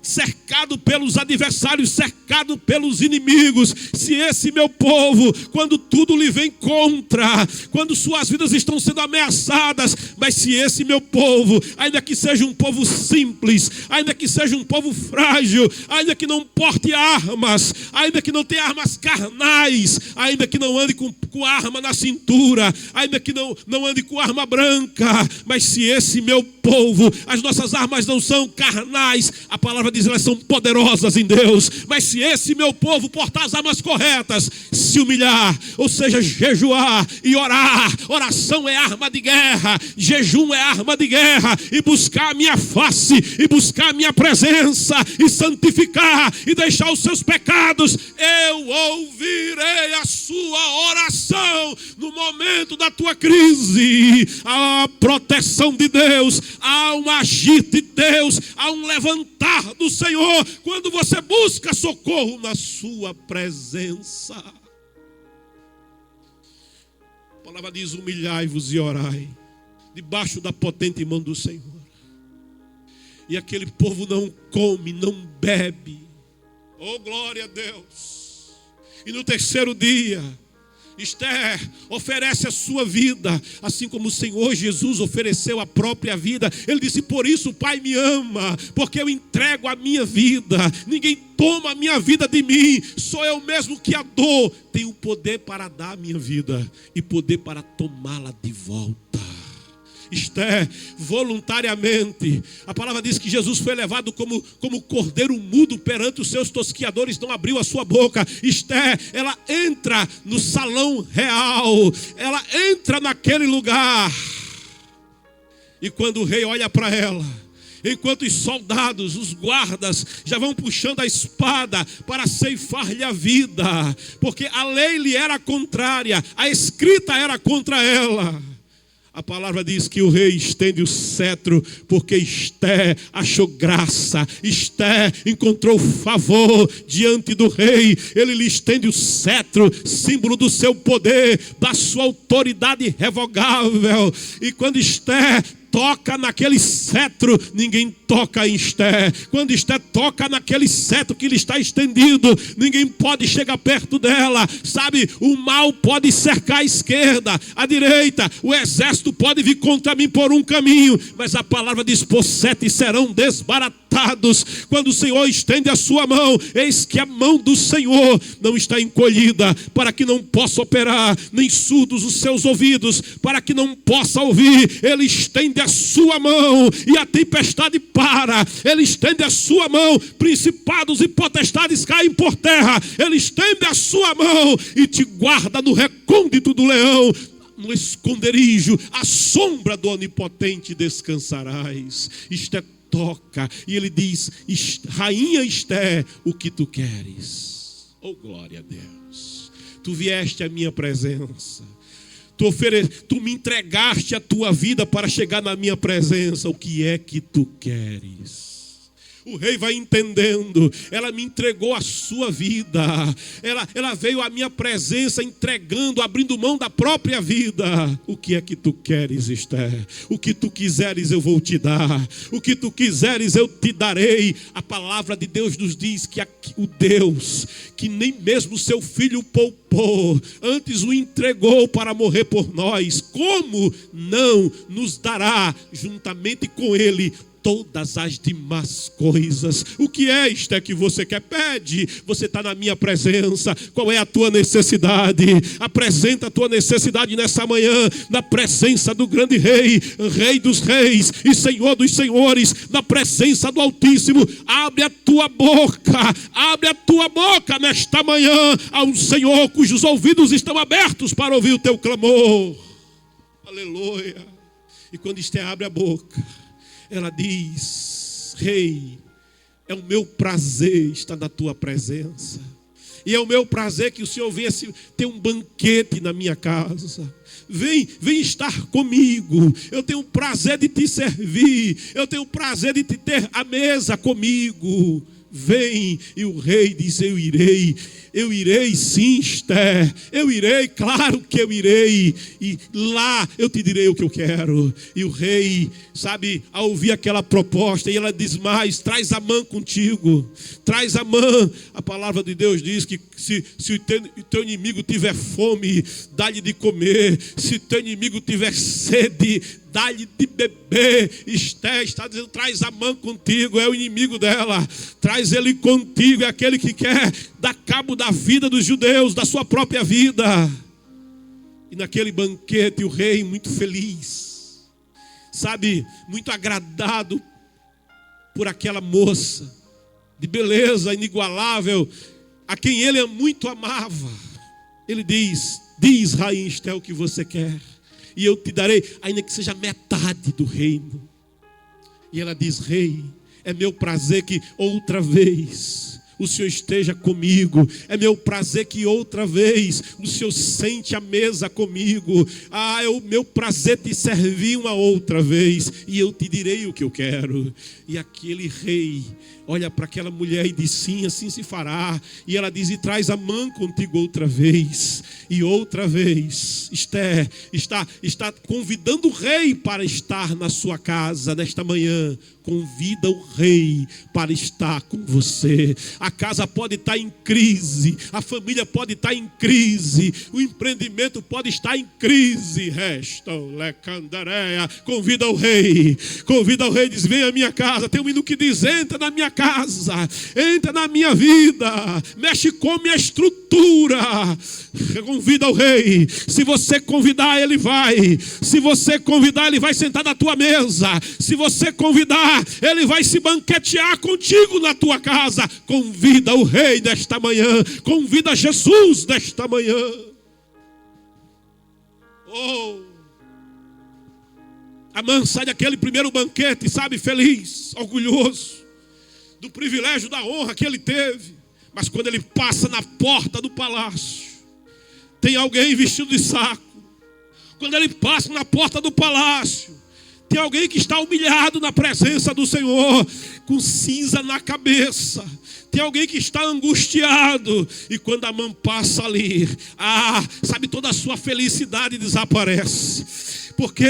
cercado pelos adversários, cercado pelos inimigos, se esse meu povo, quando tudo lhe vem contra, quando suas vidas estão sendo ameaçadas, mas se esse meu povo, ainda que seja um povo simples, ainda que seja um povo frágil, ainda que não porte armas, ainda que não tenha armas carnais, ainda que não ande com arma na cintura, ainda que não ande com arma branca, mas se esse meu povo, as nossas armas não são carnais, a palavra diz: elas são poderosas em Deus. Mas se esse meu povo portar as armas corretas, se humilhar, ou seja, jejuar e orar, oração é arma de guerra, jejum é arma de guerra, e buscar a minha face, e buscar a minha presença, e santificar, e deixar os seus pecados, eu ouvirei a sua oração no momento da tua crise. Há a proteção de Deus, há um agir de Deus, há um levantar do Senhor, quando você busca socorro na sua presença. A palavra diz: humilhai-vos e orai. debaixo da potente mão do Senhor. E aquele povo não come, não bebe. Oh, glória a Deus. E no terceiro dia, Esther oferece a sua vida, assim como o Senhor Jesus ofereceu a própria vida. Ele disse: por isso o Pai me ama, porque eu entrego a minha vida. Ninguém toma a minha vida de mim, sou eu mesmo que a dou. Tenho poder para dar a minha vida e poder para tomá-la de volta. Esther, voluntariamente, a palavra diz que Jesus foi levado como cordeiro mudo perante os seus tosquiadores, não abriu a sua boca. Esther, ela entra no salão real, ela entra naquele lugar, e quando o rei olha para ela, enquanto os soldados, os guardas, já vão puxando a espada para ceifar-lhe a vida, porque a lei lhe era contrária, a escrita era contra ela, a palavra diz que o rei estende o cetro, porque Esther achou graça, Esther encontrou favor diante do rei. Ele lhe estende o cetro, símbolo do seu poder, da sua autoridade irrevogável. E quando Esther toca naquele cetro, ninguém toca em Esther. Quando Esther toca naquele cetro que lhe está estendido, ninguém pode chegar perto dela. Sabe, o mal pode cercar a esquerda, a direita, o exército pode vir contra mim por um caminho, mas a palavra diz: por 7 serão desbaratados. Quando o Senhor estende a sua mão, eis que a mão do Senhor não está encolhida, para que não possa operar, nem surdos os seus ouvidos, para que não possa ouvir. Ele estende a sua mão e a tempestade para. Ele estende a sua mão, principados e potestades caem por terra. Ele estende a sua mão e te guarda no recôndito do leão, no esconderijo, à sombra do Onipotente descansarás. Esther toca e ele diz: rainha Esther, o que tu queres? Oh, glória a Deus. Tu vieste à minha presença, tu me entregaste a tua vida para chegar na minha presença. O que é que tu queres? O rei vai entendendo. Ela me entregou a sua vida. Ela veio à minha presença entregando, abrindo mão da própria vida. O que é que tu queres, Esther? O que tu quiseres eu vou te dar. O que tu quiseres eu te darei. A palavra de Deus nos diz que o Deus que nem mesmo seu filho poupou, antes o entregou para morrer por nós, como não nos dará juntamente com ele todas as demais coisas? O que é, Esther, que você quer? Pede. Você está na minha presença. Qual é a tua necessidade? Apresenta a tua necessidade nessa manhã, na presença do grande rei, Rei dos reis e Senhor dos senhores, na presença do Altíssimo. Abre a tua boca nesta manhã ao Senhor, cujos ouvidos estão abertos para ouvir o teu clamor. Aleluia. E quando Esther abre a boca, ela diz: rei, é o meu prazer estar na tua presença. E é o meu prazer que o Senhor venha ter um banquete na minha casa. Vem estar comigo. Eu tenho prazer de te servir. Eu tenho prazer de te ter à mesa comigo. Vem. E o rei diz: eu irei. Eu irei sim, Esther. Eu irei, claro que eu irei. E lá eu te direi o que eu quero. E o rei, sabe, ao ouvir aquela proposta, e ela diz mais: traz Amã contigo. Traz Amã. A palavra de Deus diz que se o teu inimigo tiver fome, dá-lhe de comer. Se o teu inimigo tiver sede, dá-lhe de beber. Esther está dizendo: traz Amã contigo. É o inimigo dela. Traz ele contigo. É aquele que quer dar cabo da vida dos judeus, da sua própria vida. E naquele banquete o rei, muito feliz, sabe, muito agradado por aquela moça de beleza inigualável, a quem ele muito amava, ele diz rainha Esther, o que você quer, e eu te darei, ainda que seja metade do reino. E ela diz: rei, é meu prazer que outra vez o Senhor esteja comigo. É meu prazer que outra vez o Senhor sente à mesa comigo. É o meu prazer te servir uma outra vez. E eu te direi o que eu quero. E aquele rei, olha para aquela mulher e diz: sim, assim se fará. E ela diz: e traz Amã contigo outra vez. E outra vez, Esther está convidando o rei para estar na sua casa nesta manhã. Convida o rei para estar com você. A casa pode estar em crise, a família pode estar em crise, o empreendimento pode estar em crise. Convida o rei, diz: vem à minha casa. Tem um hino que diz: entra na minha casa, entra na minha vida, mexe com minha estrutura. Convida o rei. Se você convidar, ele vai. Se você convidar, ele vai sentar na tua mesa. Se você convidar, ele vai se banquetear contigo na tua casa. Convida o rei nesta manhã. Convida Jesus nesta manhã. Amã sai daquele primeiro banquete, sabe, feliz, orgulhoso do privilégio, da honra que ele teve. Mas quando ele passa na porta do palácio, tem alguém vestido de saco. Quando ele passa na porta do palácio, tem alguém que está humilhado na presença do Senhor, com cinza na cabeça. Tem alguém que está angustiado. E quando Amã passa ali, sabe, toda a sua felicidade desaparece. Porque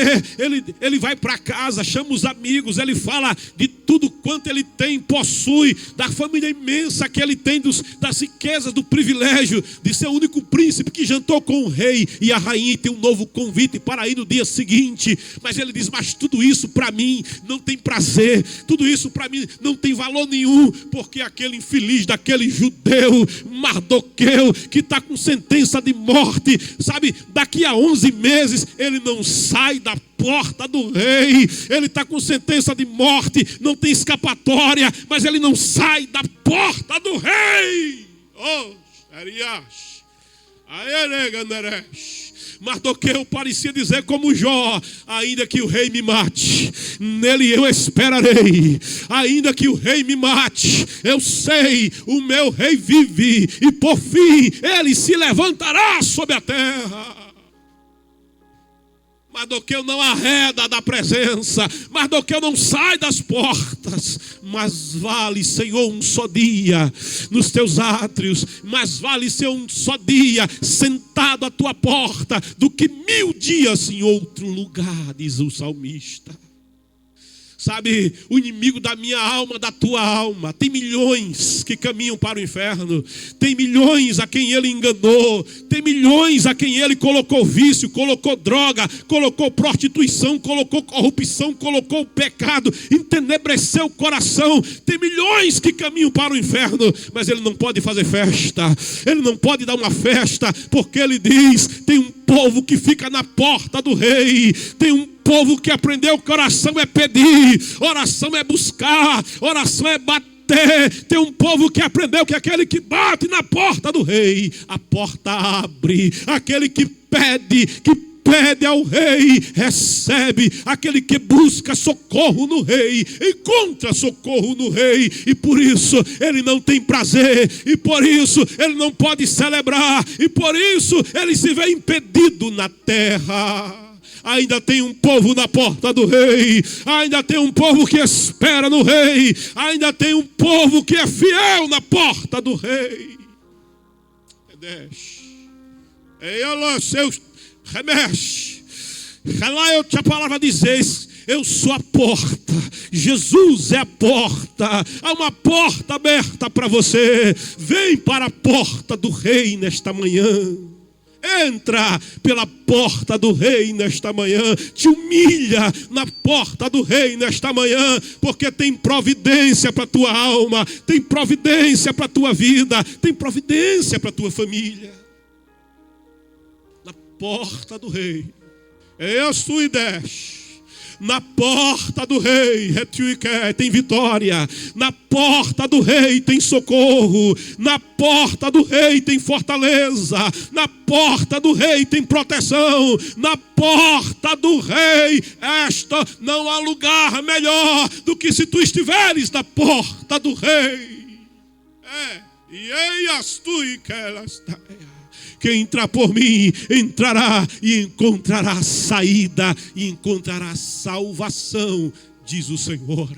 ele vai para casa, chama os amigos, ele fala de tudo quanto ele tem, possui, da família imensa que ele tem, das riquezas, do privilégio de ser o único príncipe que jantou com o rei e a rainha, e tem um novo convite para ir no dia seguinte. Mas ele diz: mas tudo isso para mim não tem prazer, tudo isso para mim não tem valor nenhum, porque aquele infeliz daquele judeu, Mardoqueu, que está com sentença de morte, sabe, daqui a 11 meses ele não sai da porta do rei. Ele está com sentença de morte, não tem escapatória, mas ele não sai da porta do rei. Mardoqueu parecia dizer como Jó: ainda que o rei me mate, nele eu esperarei. Ainda que o rei me mate, eu sei, o meu rei vive, e por fim ele se levantará sobre a terra. Mardoqueu não arreda da presença, Mardoqueu não sai das portas. Mas vale, Senhor, um só dia nos teus átrios, mas vale ser um só dia sentado à tua porta do que 1000 dias em outro lugar, diz o salmista. Sabe, o inimigo da minha alma, da tua alma, tem milhões que caminham para o inferno. Tem milhões a quem ele enganou. Tem milhões a quem ele colocou vício, colocou droga, colocou prostituição, colocou corrupção, colocou pecado, entenebreceu o coração. Tem milhões que caminham para o inferno, mas ele não pode fazer festa. Ele não pode dar uma festa, porque ele diz: tem um povo que fica na porta do rei. Tem um povo que aprendeu que oração é pedir, oração é buscar, oração é bater. Tem um povo que aprendeu que aquele que bate na porta do rei, a porta abre. Aquele que pede ao rei, recebe. Aquele que busca socorro no rei, encontra socorro no rei. E por isso ele não tem prazer, e por isso ele não pode celebrar, e por isso ele se vê impedido na terra. Ainda tem um povo na porta do rei, ainda tem um povo que espera no rei, ainda tem um povo que é fiel na porta do rei. Remexe. A palavra diz: eu sou a porta. Jesus é a porta. Há uma porta aberta para você. Vem para a porta do rei nesta manhã. Entra pela porta do rei nesta manhã. Te humilha na porta do rei nesta manhã, porque tem providência para a tua alma, tem providência para a tua vida, tem providência para a tua família. Na porta do rei. Isso e desce. Na porta do rei tem vitória. Na porta do rei tem socorro. Na porta do rei tem fortaleza. Na porta do rei tem proteção. Na porta do rei, não há lugar melhor do que se tu estiveres na porta do rei. Quem entrar por mim, entrará e encontrará saída, e encontrará salvação, diz o Senhor.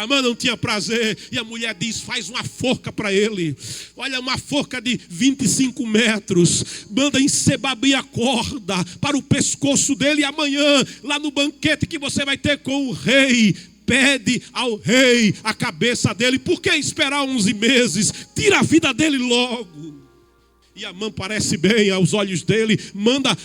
Amã não tinha prazer. E a mulher diz: faz uma forca para ele. Olha, uma forca de 25 metros. Manda encebaber a corda para o pescoço dele. E amanhã, lá no banquete que você vai ter com o rei, pede ao rei a cabeça dele. Por que esperar 11 meses? Tira a vida dele logo. E Amã parece bem aos olhos dele, manda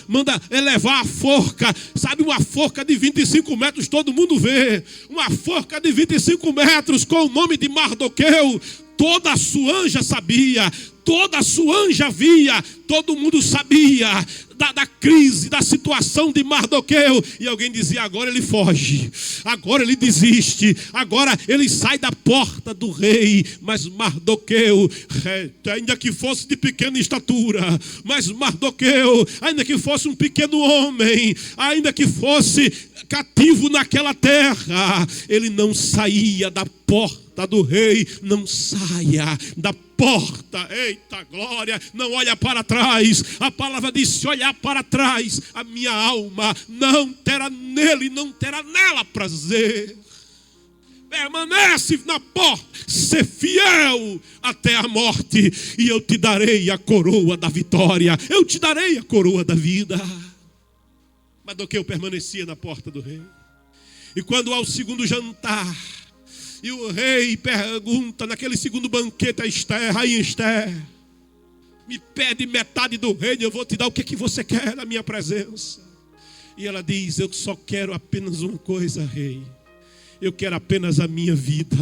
elevar a forca. Sabe, uma forca de 25 metros, todo mundo vê. Uma forca de 25 metros com o nome de Mardoqueu. Toda a Suanja sabia, toda a Suanja via, todo mundo sabia da crise, da situação de Mardoqueu. E alguém dizia: agora ele foge, agora ele desiste, agora ele sai da porta do rei. Mas Mardoqueu, ainda que fosse de pequena estatura, mas Mardoqueu, ainda que fosse um pequeno homem, ainda que fosse cativo naquela terra, ele não saía da porta do rei. Não saia da porta, eita glória, não olha para trás. A palavra diz: se olhar para trás, a minha alma não terá nele, não terá nela prazer. Permanece na porta, ser fiel até a morte, e eu te darei a coroa da vitória, eu te darei a coroa da vida. Mardoqueu permanecia na porta do rei. E quando ao segundo jantar, e o rei pergunta naquele segundo banquete a Esther, rainha Esther, me pede metade do reino, eu vou te dar. O que você quer na minha presença? E ela diz: eu só quero apenas uma coisa, rei. Eu quero apenas a minha vida.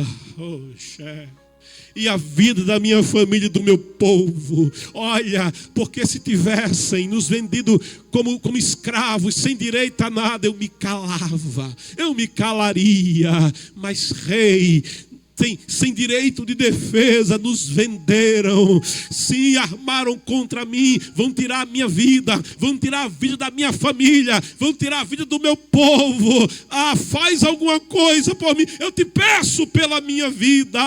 E a vida da minha família e do meu povo. Olha, porque se tivessem nos vendido como escravos, sem direito a nada, eu me calava, eu me calaria. Mas rei, sem direito de defesa, nos venderam, se armaram contra mim, vão tirar a minha vida, vão tirar a vida da minha família, vão tirar a vida do meu povo. Faz alguma coisa por mim, eu te peço pela minha vida.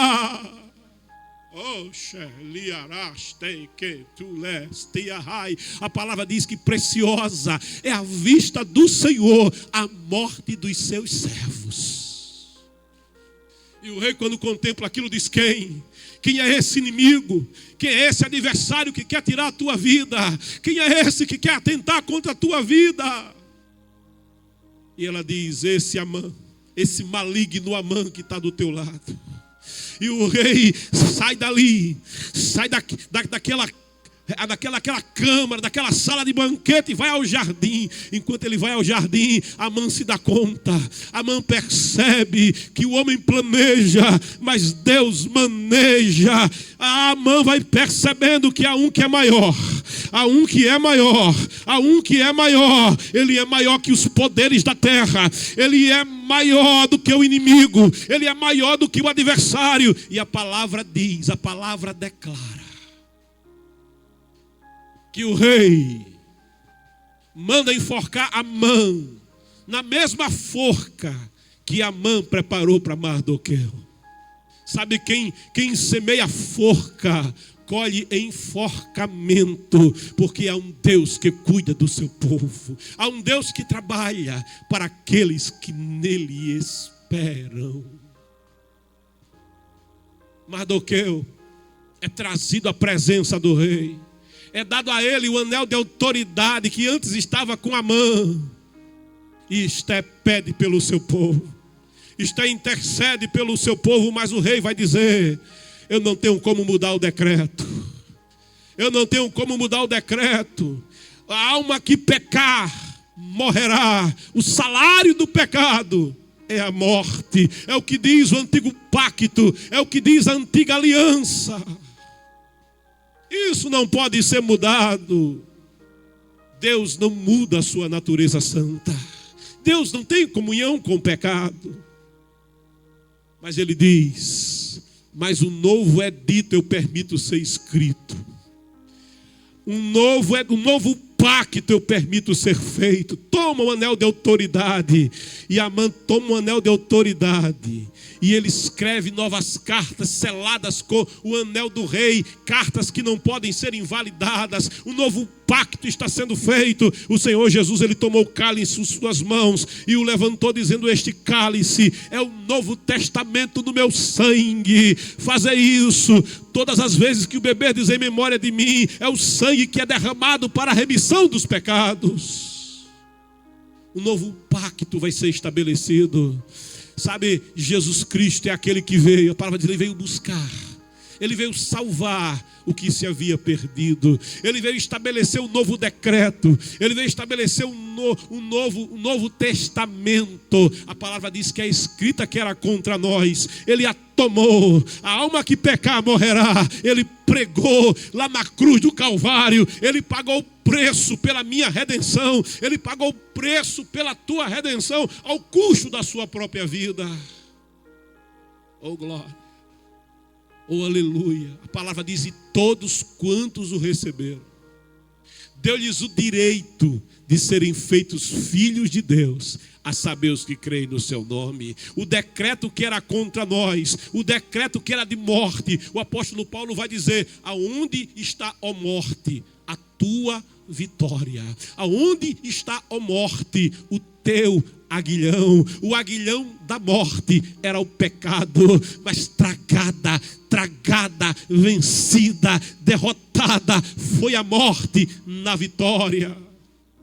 A palavra diz que preciosa é a vista do Senhor a morte dos seus servos. E o rei, quando contempla aquilo, diz: quem é esse inimigo? Quem é esse adversário que quer tirar a tua vida? Quem é esse que quer atentar contra a tua vida? E ela diz: esse Amã, esse maligno Amã que está do teu lado. E o rei sai dali, sai daquela câmara, daquela sala de banquete, e vai ao jardim. Enquanto ele vai ao jardim, Amã se dá conta, Amã percebe que o homem planeja, mas Deus maneja. Amã vai percebendo que há um que é maior, há um que é maior, há um que é maior. Ele é maior que os poderes da terra, ele é maior do que o inimigo, ele é maior do que o adversário. E a palavra diz, a palavra declara que o rei manda enforcar Amã na mesma forca que Amã preparou para Mardoqueu. Sabe, quem semeia forca colhe enforcamento, porque há um Deus que cuida do seu povo, há um Deus que trabalha para aqueles que nele esperam. Mardoqueu é trazido à presença do rei. É dado a ele o anel de autoridade que antes estava com Amã. E Esther pede pelo seu povo. Esther intercede pelo seu povo, mas o rei vai dizer: eu não tenho como mudar o decreto. Eu não tenho como mudar o decreto. A alma que pecar morrerá. O salário do pecado é a morte. É o que diz o antigo pacto. É o que diz a antiga aliança. Isso não pode ser mudado. Deus não muda a sua natureza santa. Deus não tem comunhão com o pecado. Mas ele diz: mas o novo edito eu permito ser escrito. Um novo pacto pacto eu permito ser feito. Toma um anel de autoridade. E Amã toma um anel de autoridade. E ele escreve novas cartas seladas com o anel do rei. Cartas que não podem ser invalidadas. Um novo pacto está sendo feito. O Senhor Jesus, ele tomou o cálice em suas mãos e o levantou dizendo: este cálice é o novo testamento do meu sangue. Fazei isso todas as vezes que o beberdes em memória de mim. É o sangue que é derramado para a remissão dos pecados. Um novo pacto vai ser estabelecido. Sabe, Jesus Cristo é aquele que veio, a palavra diz, ele veio buscar, ele veio salvar o que se havia perdido, ele veio estabelecer um novo decreto, ele veio estabelecer um novo testamento. A palavra diz que a escrita que era contra nós, ele a tomou. A alma que pecar morrerá. Ele pregou lá na cruz do Calvário. Ele pagou o preço pela minha redenção. Ele pagou o preço pela tua redenção ao custo da sua própria vida. Oh glória, oh aleluia. A palavra diz: e todos quantos o receberam, deu-lhes o direito de serem feitos filhos de Deus, a saber, os que creem no seu nome. O decreto que era contra nós, o decreto que era de morte, o apóstolo Paulo vai dizer: aonde está, ó morte, a tua vitória? Aonde está, ó morte, o teu aguilhão? O aguilhão da morte era o pecado, mas tragada, vencida, derrotada foi a morte na vitória.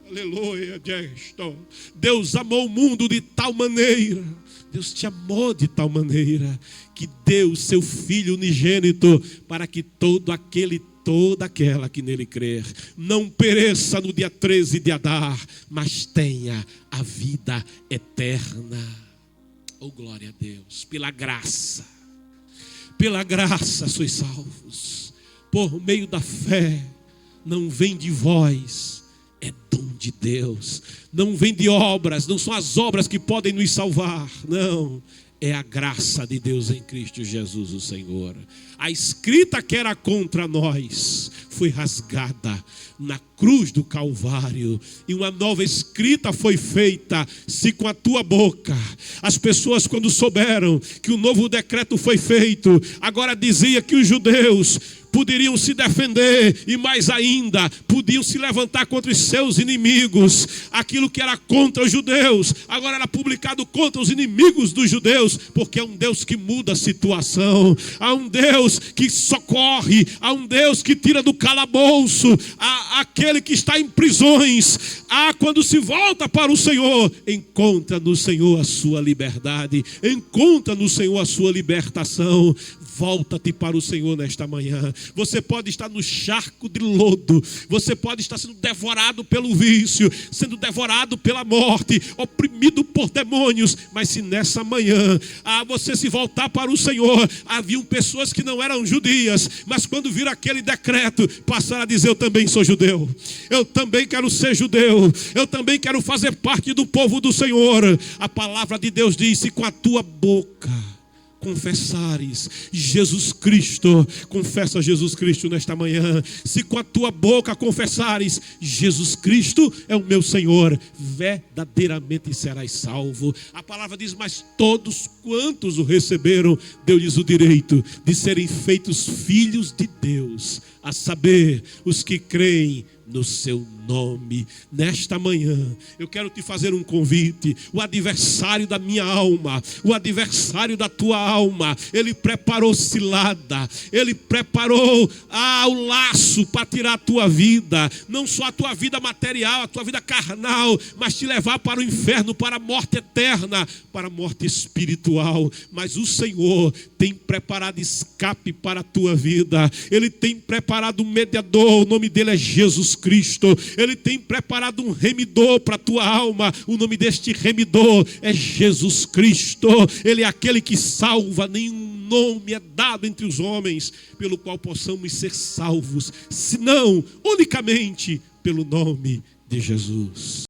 Aleluia, gesto. Deus amou o mundo de tal maneira, Deus te amou de tal maneira, que deu o seu Filho unigênito, para que toda aquela que nele crer não pereça no dia 13 de Adar, mas tenha a vida eterna. Oh glória a Deus. Pela graça sois salvos, por meio da fé. Não vem de vós, é dom de Deus. Não vem de obras, não são as obras que podem nos salvar, não. É a graça de Deus em Cristo Jesus o Senhor. A escrita que era contra nós foi rasgada na cruz do Calvário, e uma nova escrita foi feita. Se com a tua boca, as pessoas quando souberam que o novo decreto foi feito, agora dizia que os judeus poderiam se defender, e mais ainda, podiam se levantar contra os seus inimigos. Aquilo que era contra os judeus, agora era publicado contra os inimigos dos judeus, porque é um Deus que muda a situação, há um Deus que socorre, há um Deus que tira do calabouço aquele que está em prisões. Quando se volta para o Senhor, encontra no Senhor a sua liberdade, encontra no Senhor a sua libertação. Volta-te para o Senhor nesta manhã. Você pode estar no charco de lodo, você pode estar sendo devorado pelo vício, sendo devorado pela morte, oprimido por demônios, mas se nessa manhã você se voltar para o Senhor, haviam pessoas que não eram judias, mas quando viram aquele decreto, passaram a dizer: eu também sou judeu, eu também quero ser judeu, eu também quero fazer parte do povo do Senhor. A palavra de Deus diz: se com a tua boca confessares Jesus Cristo, confessa Jesus Cristo nesta manhã. Se com a tua boca confessares Jesus Cristo é o meu Senhor, verdadeiramente serás salvo. A palavra diz: mas todos quantos o receberam, deu-lhes o direito de serem feitos filhos de Deus, a saber, os que creem no seu nome. Nesta manhã eu quero te fazer um convite. O adversário da minha alma, o adversário da tua alma, ele preparou cilada, ele preparou o laço para tirar a tua vida, não só a tua vida material, a tua vida carnal, mas te levar para o inferno, para a morte eterna, para a morte espiritual. Mas o Senhor tem preparado escape para a tua vida. Ele tem preparado um mediador, o nome dele é Jesus Cristo. Ele tem preparado um remidor para a tua alma. O nome deste remidor é Jesus Cristo. Ele é aquele que salva. Nenhum nome é dado entre os homens pelo qual possamos ser salvos, senão unicamente pelo nome de Jesus.